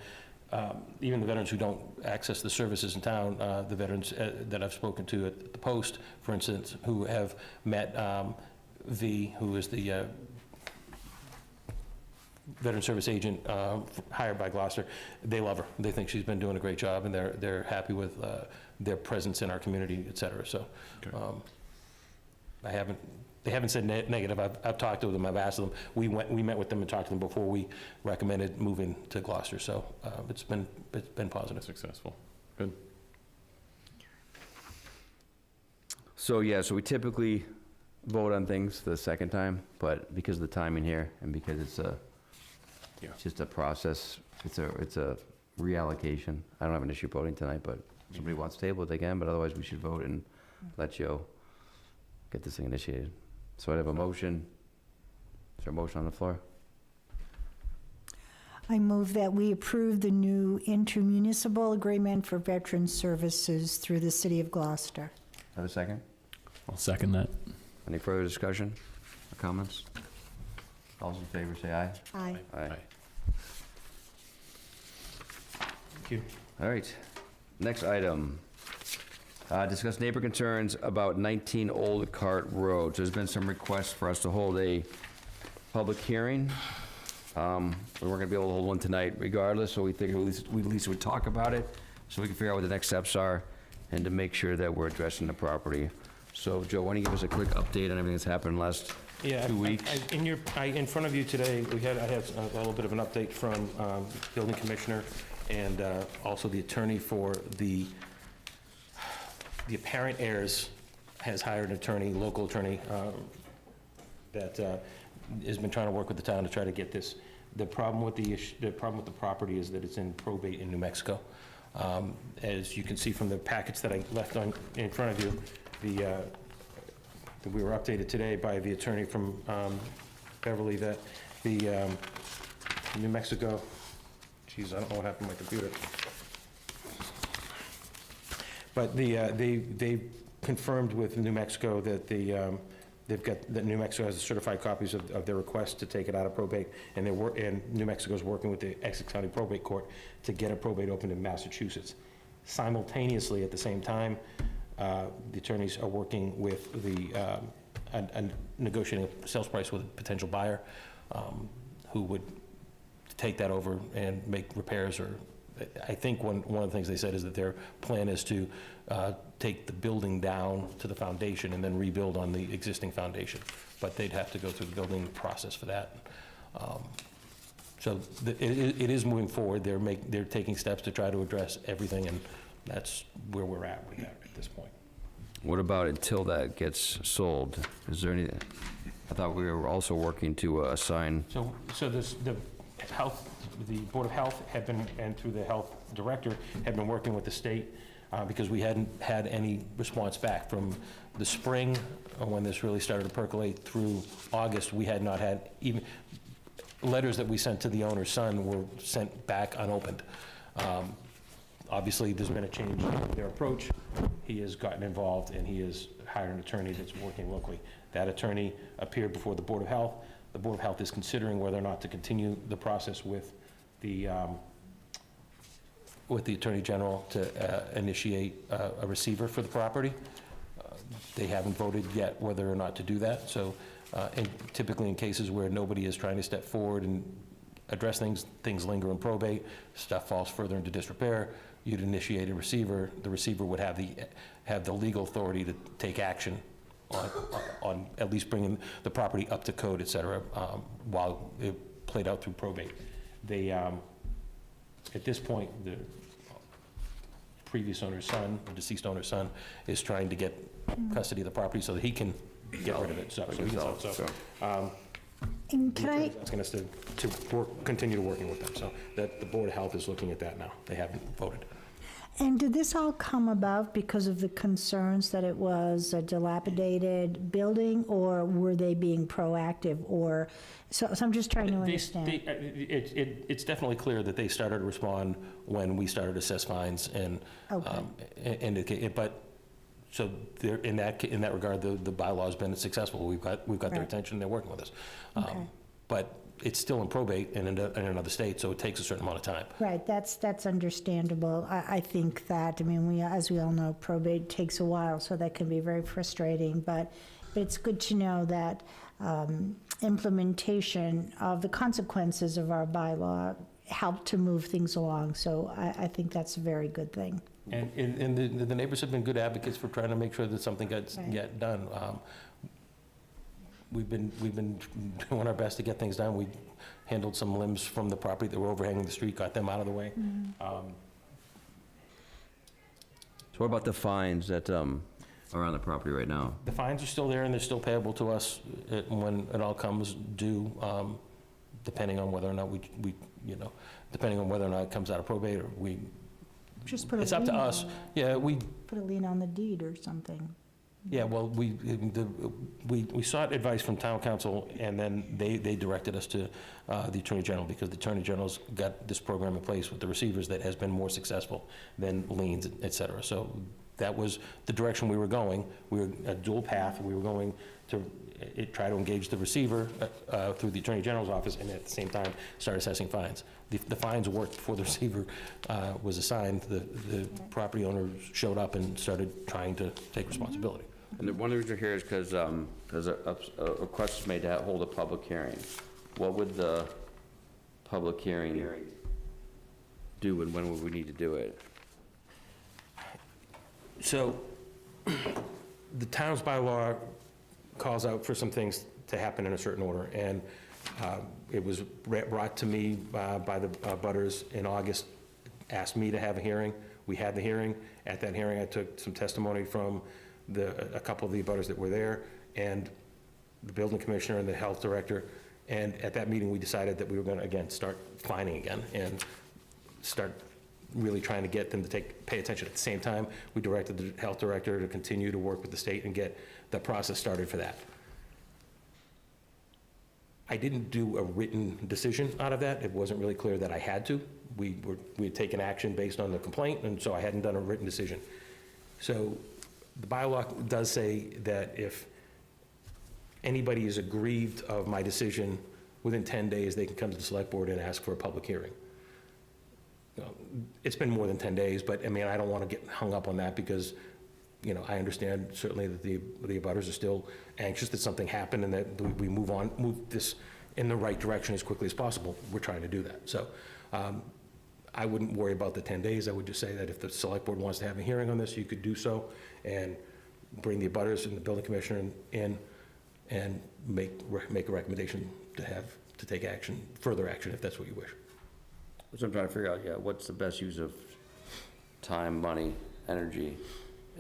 B: veterans who don't access the services in town, the veterans that I've spoken to at the Post, for instance, who have met V, who is the veteran service agent hired by Gloucester, they love her. They think she's been doing a great job, and they're happy with their presence in our community, et cetera. So I haven't they haven't said negative. I've talked to them, I've asked them. We met with them and talked to them before we recommended moving to Gloucester, so it's been positive.
J: Successful. Good.
A: So, yeah, so we typically vote on things the second time, but because of the timing here and because it's just a process, it's a reallocation. I don't have an issue voting tonight, but if somebody wants to table it, they can, but otherwise we should vote and let Joe get this thing initiated. So I have a motion. Is there a motion on the floor?
D: I move that we approve the new intermunicipal agreement for veteran services through the city of Gloucester.
A: Have a second?
J: I'll second that.
A: Any further discussion or comments? All those in favor say aye.
D: Aye.
A: Aye.
B: Thank you.
A: All right. Next item. Discuss neighbor concerns about 19 Old Cart Road. So there's been some requests for us to hold a public hearing. We weren't going to be able to hold one tonight regardless, so we think at least would talk about it so we can figure out what the next steps are and to make sure that we're addressing the property. So, Joe, why don't you give us a quick update on everything that's happened in the last 2 weeks?
B: In front of you today, I had a little bit of an update from building commissioner and also the attorney for the apparent heirs has hired an attorney, local attorney, that has been trying to work with the town to try to get this. The problem with the property is that it's in probate in New Mexico. As you can see from the packets that I left in front of you, we were updated today by the attorney from Beverly that the New Mexico, geez, I don't know what happened to my computer. But they confirmed with New Mexico that that New Mexico has certified copies of their request to take it out of probate, and New Mexico is working with the Essex County Probate Court to get a probate opened in Massachusetts. Simultaneously, at the same time, the attorneys are working with negotiating a sales price with a potential buyer who would take that over and make repairs. Or I think one of the things they said is that their plan is to take the building down to the foundation and then rebuild on the existing foundation. But they'd have to go through the building process for that. So it is moving forward. They're taking steps to try to address everything, and that's where we're at with that at this point.
A: What about until that gets sold? Is there any, I thought we were also working to assign.
B: So the Board of Health had been, and through the health director, had been working with the state because we hadn't had any response back from the spring when this really started to percolate through August. We had not had even letters that we sent to the owner's son were sent back unopened. Obviously, there's been a change in their approach. He has gotten involved and he has hired an attorney that's working locally. That attorney appeared before the Board of Health. The Board of Health is considering whether or not to continue the process with the Attorney General to initiate a receiver for the property. They haven't voted yet whether or not to do that. So and typically in cases where nobody is trying to step forward and address things linger in probate, stuff falls further into disrepair, you'd initiate a receiver. The receiver would have the legal authority to take action on at least bringing the property up to code, et cetera, while it played out through probate. They, at this point, the previous owner's son, the deceased owner's son, is trying to get custody of the property so that he can get rid of it. So he can sell it. So,
D: And can I,
B: asking us to continue working with them. So that the Board of Health is looking at that now. They haven't voted.
D: and did this all come about because of the concerns that it was a dilapidated building, or were they being proactive, or, so I'm just trying to understand.
B: It's definitely clear that they started to respond when we started to assess fines and indicate, but so there, in that regard, the bylaw's been successful. We've got their attention. They're working with us. But it's still in probate and in another state, so it takes a certain amount of time.
D: Right, that's understandable. I think that, I mean, as we all know, probate takes a while, so that can be very frustrating, but it's good to know that implementation of the consequences of our bylaw helped to move things along, so I think that's a very good thing.
B: And the neighbors have been good advocates for trying to make sure that something gets done. we've been doing our best to get things done. We handled some limbs from the property that were overhanging the street, got them out of the way.
A: So what about the fines that are on the property right now?
B: The fines are still there, and they're still payable to us when it all comes due, depending on whether or not we, depending on whether or not it comes out of probate, or we,
D: Just put a
B: it's up to
D: lien
B: us.
D: on it.
B: Yeah,
D: Put a lien on the deed or something.
B: yeah, well, we sought advice from town council, and then they directed us to the Attorney General, because the Attorney General's got this program in place with the receivers that has been more successful than liens, et cetera. So that was the direction we were going. We were a dual path. We were going to try to engage the receiver through the Attorney General's office, and at the same time, start assessing fines. The fines worked before the receiver was assigned. The property owner showed up and started trying to take responsibility.
A: And one of the reasons we're here is because a request was made to hold a public hearing. What would the public hearing do, and when would we need to do it?
B: So, the town's bylaw calls out for some things to happen in a certain order, and it was brought to me by the butters in August, asked me to have a hearing. We had the hearing. At that hearing, I took some testimony from a couple of the butters that were there, and the building commissioner and the health director, and at that meeting, we decided that we were going to, again, start fining again, and start really trying to get them to pay attention. At the same time, we directed the health director to continue to work with the state and get the process started for that. I didn't do a written decision out of that. It wasn't really clear that I had to. We had taken action based on the complaint, and so I hadn't done a written decision. So the bylaw does say that if anybody is aggrieved of my decision, within 10 days, they can come to the select board and ask for a public hearing. It's been more than 10 days, but I mean, I don't want to get hung up on that, because, I understand certainly that the abutters are still anxious that something happened and that we move this in the right direction as quickly as possible. We're trying to do that. So I wouldn't worry about the 10 days. I would just say that if the select board wants to have a hearing on this, you could do so, and bring the abutters and the building commissioner in and make a recommendation to take action, further action, if that's what you wish.
A: So I'm trying to figure out, what's the best use of time, money, energy,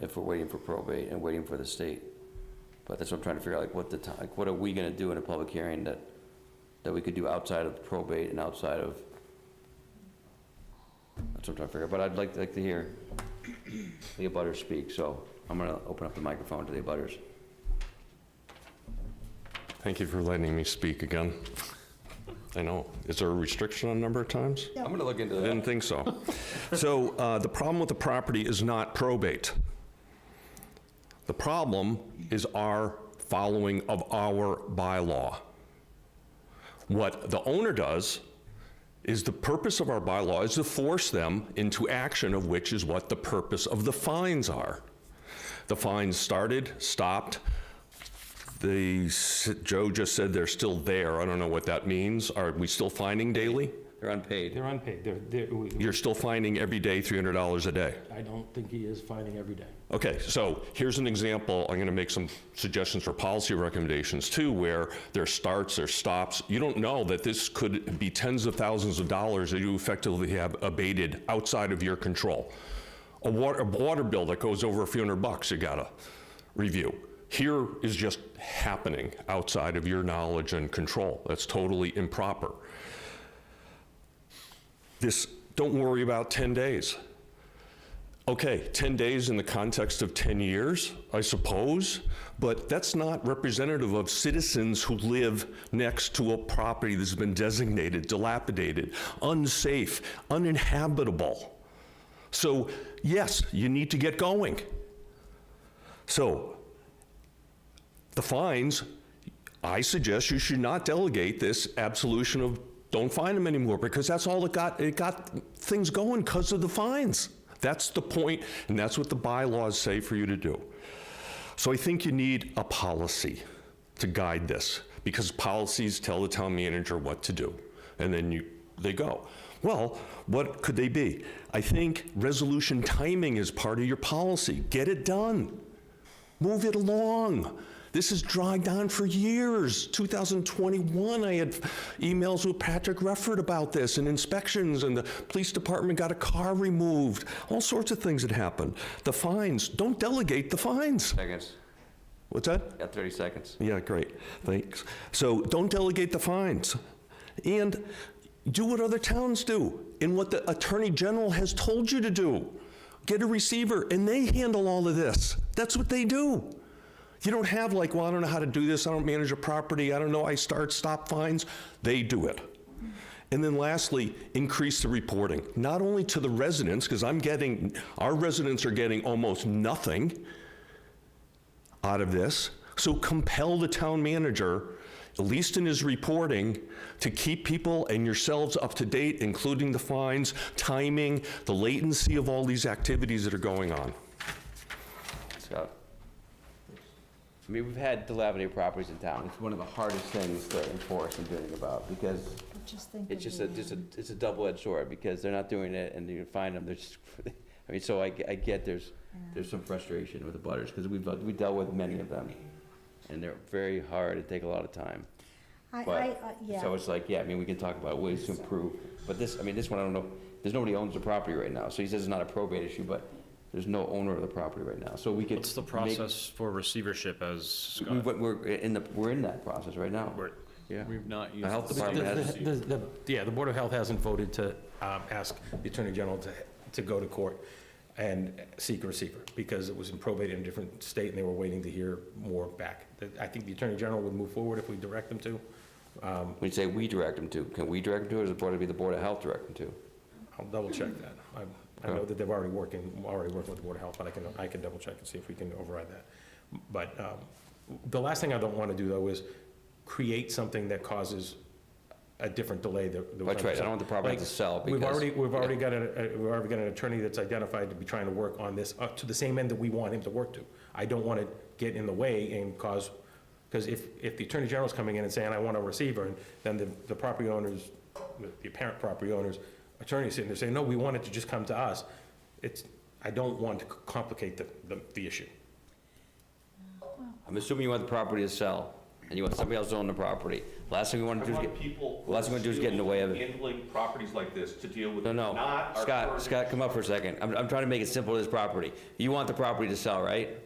A: if we're waiting for probate and waiting for the state? But that's what I'm trying to figure out, what are we gonna do in a public hearing that we could do outside of probate and outside of, that's what I'm trying to figure out. But I'd like to hear the abutters speak, so I'm gonna open up the microphone to the abutters.
F: Thank you for letting me speak again. I know. Is there a restriction on number of times?
A: I'm gonna look into that.
F: I didn't think so. So the problem with the property is not probate. The problem is our following of our bylaw. What the owner does is, the purpose of our bylaw is to force them into action, of which is what the purpose of the fines are. The fines started, stopped. Joe just said they're still there. I don't know what that means. Are we still fining daily?
A: They're unpaid.
B: They're unpaid.
F: You're still fining every day $300 a day?
B: I don't think he is fining every day.
F: Okay, so here's an example. I'm going to make some suggestions for policy recommendations too, where there starts, there stops. You don't know that this could be tens of thousands of dollars that you effectively have abated outside of your control. A water bill that goes over a few $100 you got to review. Here is just happening outside of your knowledge and control. That's totally improper. Don't worry about 10 days. Okay, 10 days in the context of 10 years, I suppose, but that's not representative of citizens who live next to a property that's been designated dilapidated, unsafe, uninhabitable. So yes, you need to get going. So the fines, I suggest you should not delegate this absolution of don't fine them anymore, because that's all it got things going because of the fines. That's the point, and that's what the bylaws say for you to do. So I think you need a policy to guide this, because policies tell the town manager what to do, and then they go. Well, what could they be? I think resolution timing is part of your policy. Get it done. Move it along. This is dragged on for years. 2021, I had emails with Patrick Refford about this and inspections, and the police department got a car removed. All sorts of things had happened. The fines, don't delegate the fines.
A: Seconds.
F: What's that?
A: Got 30 seconds.
F: Yeah, great, thanks. So don't delegate the fines. And do what other towns do and what the Attorney General has told you to do. Get a receiver, and they handle all of this. That's what they do. You don't have like, well, I don't know how to do this, I don't manage a property, I don't know, I stop fines. They do it. And then lastly, increase the reporting, not only to the residents, because our residents are getting almost nothing out of this, so compel the town manager, at least in his reporting, to keep people and yourselves up to date, including the fines, timing, the latency of all these activities that are going on.
A: Scott? I mean, we've had dilapidated properties in town. It's one of the hardest things to enforce and doing about, because it's just it's a double-edged sword, because they're not doing it and you find them, they're just, I mean, so I get there's some frustration with the butters, because we dealt with many of them, and they're very hard, it take a lot of time.
D: Yeah.
A: So it's like, yeah, I mean, we can talk about ways to improve, but this one, I don't know, there's nobody owns the property right now, so he says it's not a probate issue, but there's no owner of the property right now, so we could.
G: What's the process for receivership as Scott?
A: We're in that process right now. Yeah.
J: We've not used
A: The health
J: the
A: department has.
B: The Board of Health hasn't voted to ask the Attorney General to go to court and seek a receiver, because it was in probate in a different state and they were waiting to hear more back. I think the Attorney General would move forward if we direct them to.
A: When you say we direct them to, can we direct them to, or is it the Board of Health direct them to?
B: I'll double check that. I know that they're already working with the Board of Health, but I can double check and see if we can override that. But the last thing I don't want to do, though, is create something that causes a different delay.
A: That's right, I don't want the property to sell, because.
B: We've already got an attorney that's identified to be trying to work on this up to the same end that we want him to work to. I don't want to get in the way and cause, because if the Attorney General's coming in and saying, I want a receiver, and then the property owners, the apparent property owners, attorney sitting there saying, no, we want it to just come to us. I don't want to complicate the issue.
A: I'm assuming you want the property to sell, and you want somebody else to own the property. Last thing we want to do is get in the way of it.
F: Handling properties like this to deal with.
A: No. Scott, come up for a second. I'm trying to make it simple to this property. You want the property to sell, right?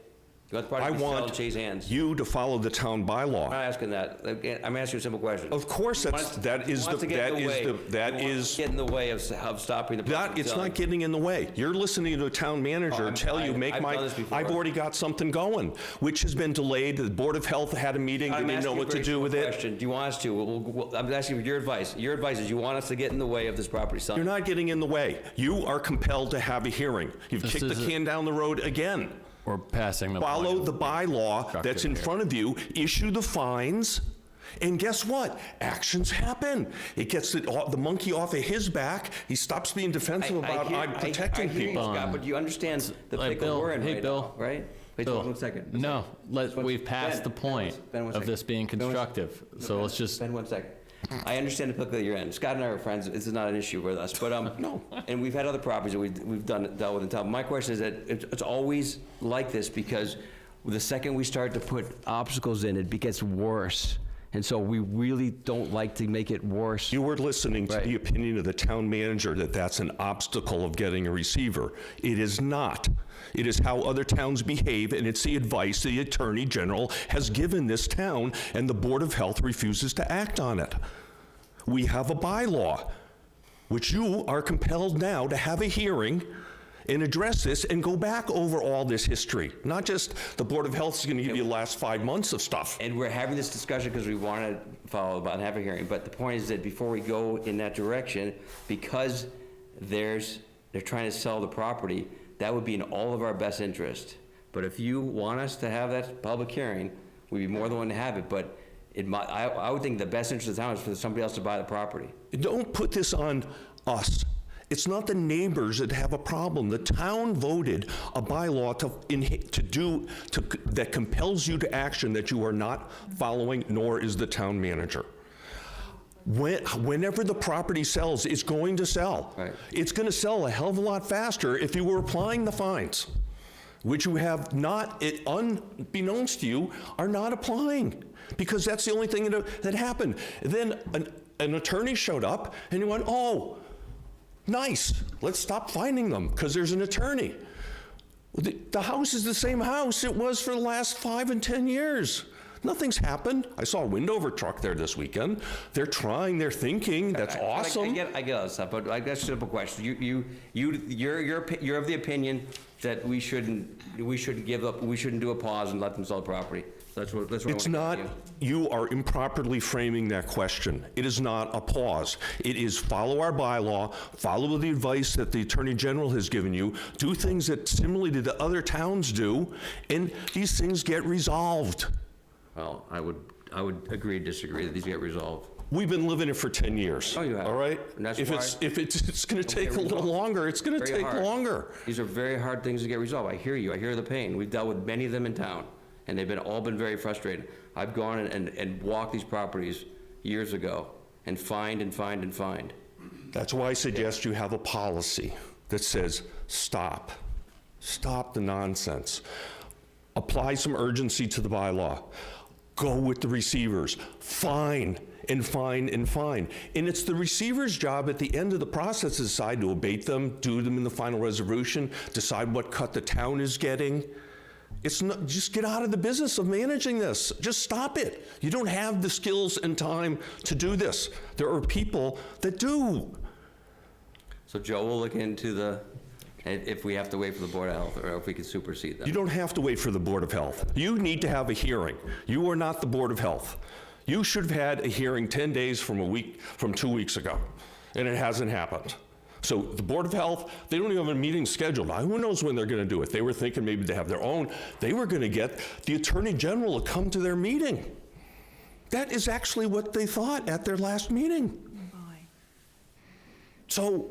A: You want the property to sell and chase hands?
F: You to follow the town bylaw.
A: I'm not asking that. I'm asking you a simple question.
F: Of course, that is
A: get in the way of stopping the property.
F: It's not getting in the way. You're listening to a town manager tell you, I've done this before. I've already got something going, which has been delayed. The Board of Health had a meeting, they didn't know what to do with it.
A: Do you want us to? I'm asking for your advice. Your advice is you want us to get in the way of this property selling.
F: You're not getting in the way. You are compelled to have a hearing. You've kicked the can down the road again.
J: We're passing the
F: Follow the bylaw that's in front of you, issue the fines, and guess what? Actions happen. It gets the monkey off of his back. He stops being defensive about protecting
A: I hear
F: people.
A: You, Scott, but you understand the pickle we're in right
J: Bill,
A: now, right? Wait,
J: Bill,
A: 1 second.
J: No, we've passed the point of this being constructive, so let's just.
A: Ben, 1 second. I understand the pickle that you're in. Scott and I are friends. This is not an issue with us, but no. And we've had other properties that we've dealt with in town. My question is that it's always like this, because the second we start to put obstacles in, it gets worse. And so we really don't like to make it worse.
F: You were listening to the opinion of the town manager that that's an obstacle of getting a receiver. It is not. It is how other towns behave, and it's the advice the Attorney General has given this town, and the Board of Health refuses to act on it. We have a bylaw, which you are compelled now to have a hearing and address this and go back over all this history. Not just the Board of Health is going to give you the last 5 months of stuff.
A: And we're having this discussion because we want to follow about and have a hearing. But the point is that before we go in that direction, because they're trying to sell the property, that would be in all of our best interest. But if you want us to have that public hearing, we'd be more than willing to have it. But I would think the best interest of the town is for somebody else to buy the property.
F: Don't put this on us. It's not the neighbors that have a problem. The town voted a bylaw that compels you to action that you are not following, nor is the town manager. Whenever the property sells, it's going to sell.
A: Right.
F: It's going to sell a hell of a lot faster if you were applying the fines. which you have not, unbeknownst to you, are not applying, because that's the only thing that happened. Then an attorney showed up, and he went, oh, nice, let's stop finding them, because there's an attorney. The house is the same house it was for the last 5 and 10 years. Nothing's happened. I saw a Windover truck there this weekend. They're trying, they're thinking, that's awesome.
A: I get all that stuff, but I got a simple question. You're of the opinion that we shouldn't give up, we shouldn't do a pause and let them sell the property. That's what
F: It's not, you are improperly framing that question. It is not a pause. It is follow our bylaw, follow the advice that the Attorney General has given you, do things that similarly to the other towns do, and these things get resolved.
A: Well, I would agree, disagree that these get resolved.
F: We've been living it for 10 years.
A: Oh, you have.
F: All right?
A: And that's
F: if
A: why
F: it's going to take a little longer, it's going to take longer.
A: These are very hard things to get resolved. I hear you. I hear the pain. We've dealt with many of them in town, and they've all been very frustrating. I've gone and walked these properties years ago and find.
F: That's why I suggest you have a policy that says, stop. Stop the nonsense. Apply some urgency to the bylaw. Go with the receivers. Fine. And it's the receiver's job at the end of the process to decide to abate them, do them in the final resolution, decide what cut the town is getting. It's not, just get out of the business of managing this. Just stop it. You don't have the skills and time to do this. There are people that do.
A: So Joe will look into if we have to wait for the Board of Health, or if we can supersede them.
F: You don't have to wait for the Board of Health. You need to have a hearing. You are not the Board of Health. You should have had a hearing 10 days from 2 weeks ago, and it hasn't happened. So the Board of Health, they don't even have a meeting scheduled. Who knows when they're going to do it? They were thinking maybe they have their own. They were going to get the Attorney General to come to their meeting. That is actually what they thought at their last meeting. So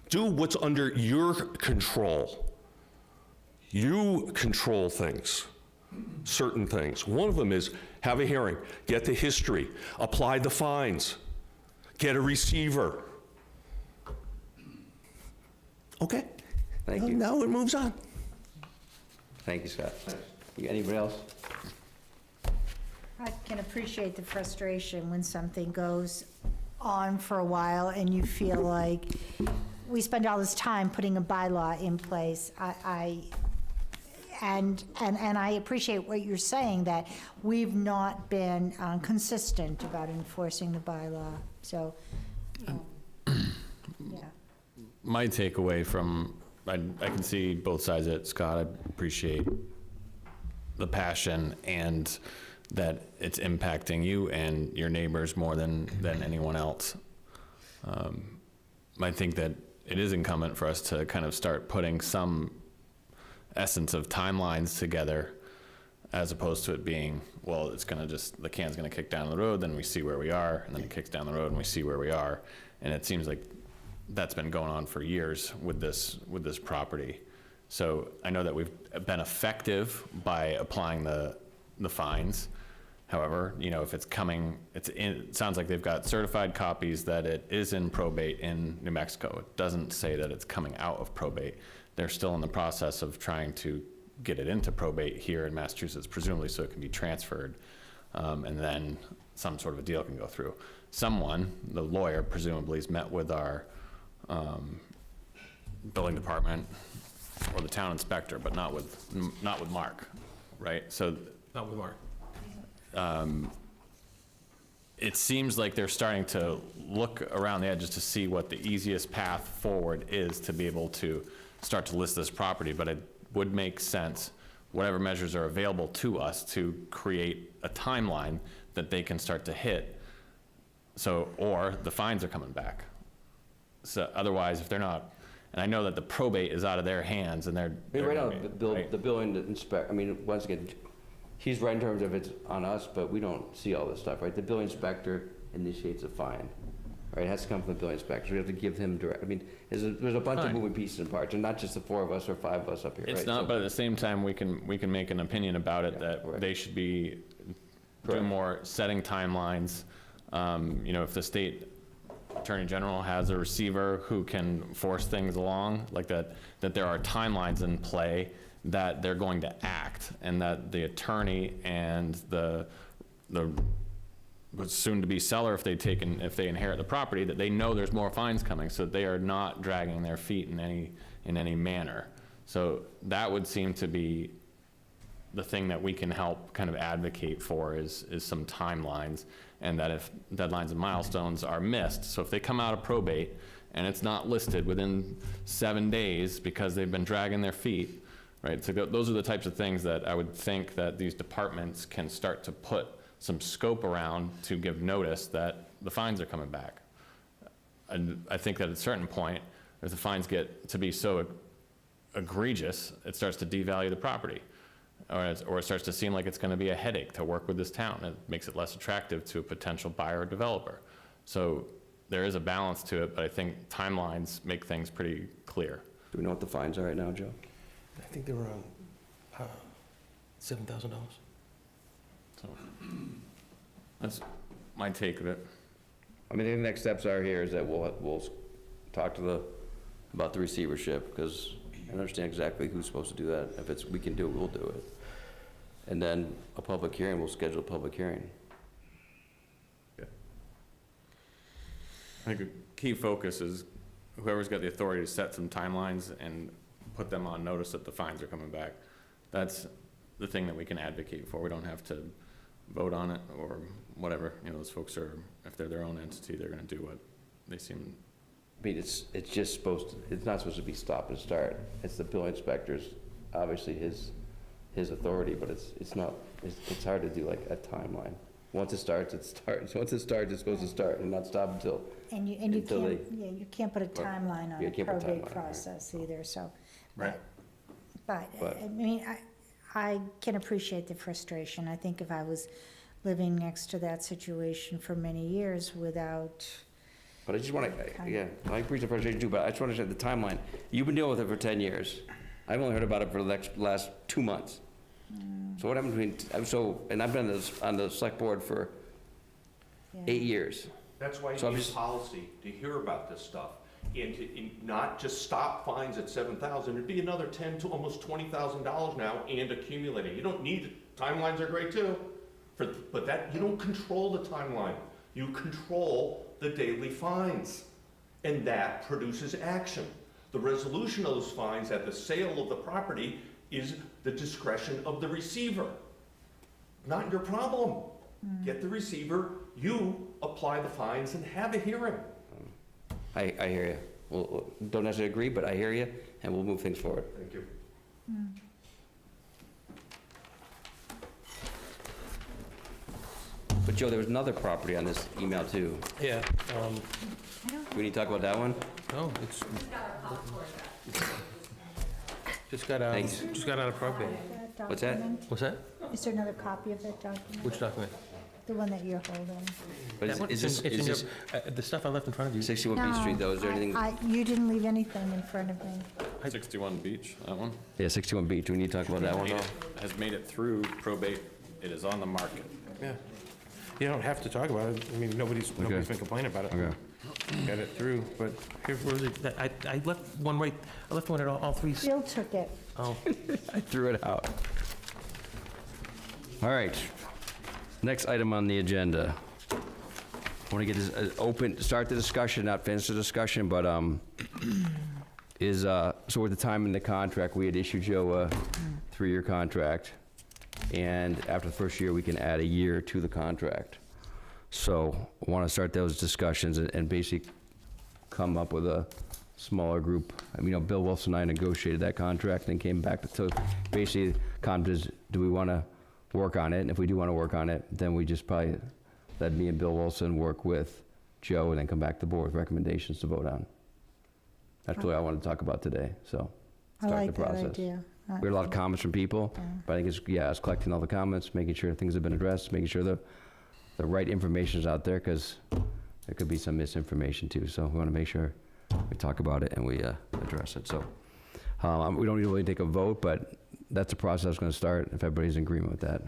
F: do what's under your control. You control things, certain things. One of them is have a hearing, get the history, apply the fines, get a receiver. Okay.
A: Thank you.
F: Now it moves on.
A: Thank you, Scott. Anybody else?
D: I can appreciate the frustration when something goes on for a while and you feel like we spend all this time putting a bylaw in place. And I appreciate what you're saying, that we've not been consistent about enforcing the bylaw. So, yeah.
J: My takeaway from, I can see both sides of it, Scott. I appreciate the passion and that it's impacting you and your neighbors more than anyone else. I think that it is incumbent for us to kind of start putting some essence of timelines together, as opposed to it being, well, it's gonna just, the can's gonna kick down the road, then we see where we are, and then it kicks down the road and we see where we are. And it seems like that's been going on for years with this property. So I know that we've been effective by applying the fines. However, you know, if it's coming, it sounds like they've got certified copies that it is in probate in New Mexico. It doesn't say that it's coming out of probate. They're still in the process of trying to get it into probate here in Massachusetts, presumably so it can be transferred, and then some sort of a deal can go through. Someone, the lawyer presumably, has met with our building department or the town inspector, but not with Mark, right? So
B: Not with Mark.
J: it seems like they're starting to look around the edges to see what the easiest path forward is to be able to start to list this property, but it would make sense, whatever measures are available to us, to create a timeline that they can start to hit. So, or the fines are coming back. So otherwise, if they're not, and I know that the probate is out of their hands and they're
A: Right now,
J: right?
A: the building inspector, I mean, once again, he's right in terms of it's on us, but we don't see all this stuff, right? The building inspector initiates a fine, right? It has to come from the building inspector. We have to give him direct, I mean, there's a bunch of
J: Fine.
A: moving pieces and parts, and not just the 4 of us or 5 of us up here, right?
J: It's not,
A: So-
J: but at the same time, we can make an opinion about it that they should be doing more setting timelines. You know, if the state Attorney General has a receiver who can force things along, like that there are timelines in play that they're going to act, and that the attorney and the soon-to-be seller, if they inherit the property, that they know there's more fines coming, so they are not dragging their feet in any manner. So that would seem to be the thing that we can help kind of advocate for is some timelines, and that if deadlines and milestones are missed, so if they come out of probate and it's not listed within 7 days because they've been dragging their feet, right? So those are the types of things that I would think that these departments can start to put some scope around to give notice that the fines are coming back. And I think that at a certain point, if the fines get to be so egregious, it starts to devalue the property. Or it starts to seem like it's going to be a headache to work with this town. It makes it less attractive to a potential buyer or developer. So there is a balance to it, but I think timelines make things pretty clear.
A: Do we know what the fines are right now, Joe?
B: I think they were around $7,000.
J: So that's my take of it.
A: I mean, the next steps are here is that we'll talk about the receivership, because I understand exactly who's supposed to do that. If we can do it, we'll do it. And then a public hearing, we'll schedule a public hearing.
J: I think a key focus is whoever's got the authority to set some timelines and put them on notice that the fines are coming back. That's the thing that we can advocate for. We don't have to vote on it or whatever. You know, those folks are, if they're their own entity, they're going to do what they seem.
A: I mean, it's just it's not supposed to be stop and start. It's the building inspector's, obviously his authority, but it's not, it's hard to do like a timeline. Once it starts, it starts. Once it starts, it's supposed to start and not stop until.
D: And you can't put a timeline on
A: Yeah,
D: a
A: can't put a
D: probate
A: timeline, right.
D: process either, so.
J: Right.
D: But, I mean, I can appreciate the frustration. I think if I was living next to that situation for many years without.
A: But I just want to, yeah, I appreciate the frustration too, but I just want to say the timeline. You've been dealing with it for 10 years. I've only heard about it for the last 2 months. So what happened between, and I've been on the select board for 8 years.
F: That's why
A: So
F: you
A: I'm
F: need
A: just-
F: policy to hear about this stuff, and not just stop fines at $7,000. It'd be another $10,000 to almost $20,000 now, and accumulating. You don't need, timelines are great too, but that, you don't control the timeline. You control the daily fines, and that produces action. The resolution of those fines at the sale of the property is the discretion of the receiver. Not your problem. Get the receiver, you apply the fines and have a hearing.
A: I hear you. Well, don't necessarily agree, but I hear you, and we'll move things forward.
F: Thank you.
A: But Joe, there was another property on this email too.
B: Yeah.
A: We need to talk about that one?
B: No, it's. Just got out of probate.
A: What's that?
B: What's that?
D: Is there another copy of that document?
B: Which document?
D: The one that you're holding?
A: But
B: That one?
A: is
B: It's in
A: this
B: your- the stuff I left in front of you.
A: 61 Beach Street though? Is there anything?
D: You didn't leave anything in front of me.
J: 61 Beach, that one?
A: Yeah, 61 Beach. Do we need to talk about that one though?
J: Has made it through probate. It is on the market.
B: Yeah. You don't have to talk about it. I mean, nobody's been complaining about it.
A: Okay.
B: Got it through, but here, where is it? I left one right, I left one at all three.
D: Bill took it.
B: Oh.
A: I threw it out. All right. Next item on the agenda. I want to get this start the discussion, not finish the discussion, but so with the time in the contract, we had issued Joe a 3-year contract. And after the first year, we can add a year to the contract. So I want to start those discussions and basically come up with a smaller group. I mean, Bill Wilson and I negotiated that contract and came back to basically do we want to work on it? And if we do want to work on it, then we just probably let me and Bill Wilson work with Joe and then come back to the board with recommendations to vote on. That's what I want to talk about today, so
D: I
A: start the
D: like that
A: process.
D: idea.
A: We had a lot of comments from people, but I think it's collecting all the comments, making sure things have been addressed, making sure the right information is out there, because there could be some misinformation too. So we want to make sure we talk about it and we address it. So we don't need to really take a vote, but that's a process that's going to start if everybody's in agreement with that.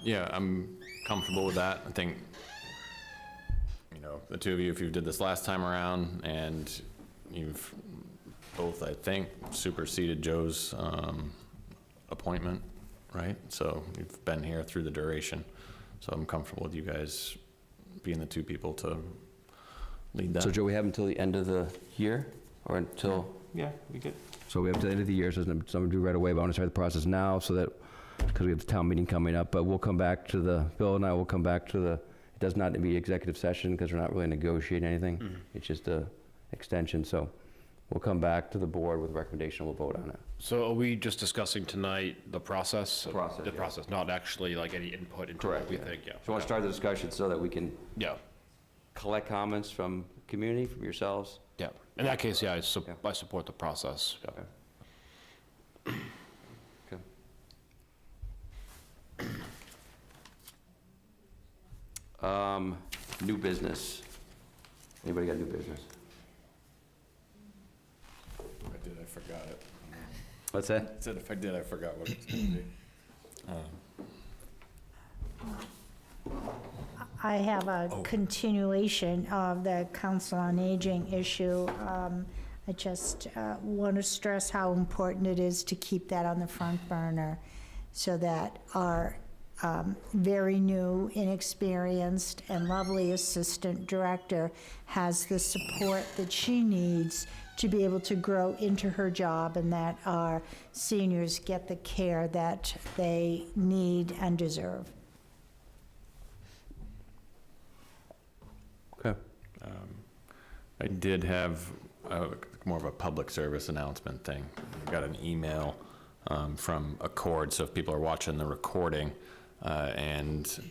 J: Yeah, I'm comfortable with that. I think, know, the two of you, if you did this last time around, and you've both, I think, superseded Joe's appointment, right? So you've been here through the duration. So I'm comfortable with you guys being the two people to lead that.
A: So Joe, we have until the end of the year, or until?
B: Yeah, we good.
A: So we have to the end of the year, so it's something to do right away, but I want to start the process now so that, because we have the town meeting coming up, but we'll come back to Bill and I will come back to it does not need to be executive session because we're not really negotiating anything. It's just a extension, so we'll come back to the board with a recommendation, we'll vote on it.
G: So are we just discussing tonight the process?
A: Process,
G: The
A: yeah.
G: process, not actually like any input into what we think, yeah.
A: So I want to start the discussion so that we can
G: Yeah,
A: collect comments from the community, from yourselves.
G: yeah. In that case, yeah, I support the process. Yeah.
A: Okay. New business. Anybody got new business?
J: If I did, I forgot it.
A: What's that?
J: I said if I did, I forgot what it was going to be.
D: I have a continuation of the Council on Aging issue. I just want to stress how important it is to keep that on the front burner so that our very new, inexperienced, and lovely assistant director has the support that she needs to be able to grow into her job, and that our seniors get the care that they need and deserve.
A: Okay.
J: I did have more of a public service announcement thing. I got an email from Accord, so if people are watching the recording, and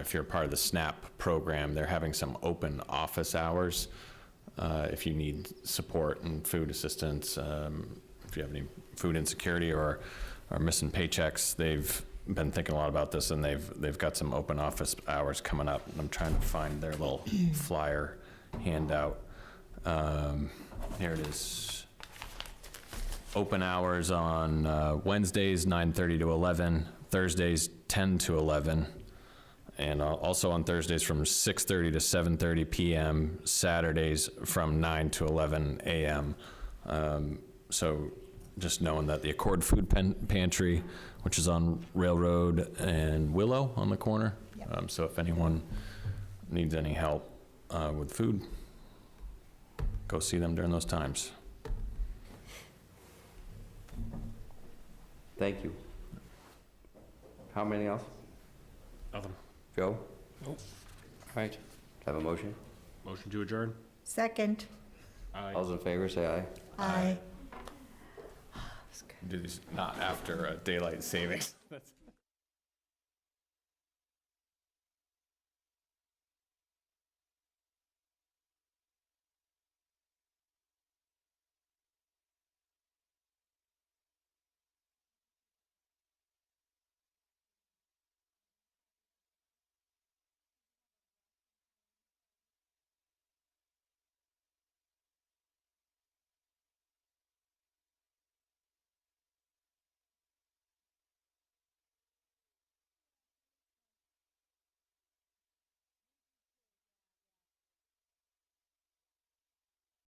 J: if you're part of the SNAP program, they're having some open office hours. If you need support and food assistance, if you have any food insecurity or are missing paychecks, they've been thinking a lot about this, and they've got some open office hours coming up. And I'm trying to find their little flyer handout. Here it is. Open hours on Wednesdays 9:30 to 11, Thursdays 10 to 11, and also on Thursdays from 6:30 to 7:30 p.m., Saturdays from 9 to 11 a.m. So just knowing that the Accord Food Pantry, which is on Railroad and Willow on the corner. So if anyone needs any help with food, go see them during those times.
A: Thank you. How many else?
G: Nothing.
A: Joe?
G: Nope.
A: All right. Have a motion?
G: Motion to adjourn?
D: Second.
G: Aye.
A: All those in favor, say aye.
D: Aye.
J: Do these not after daylight savings. That's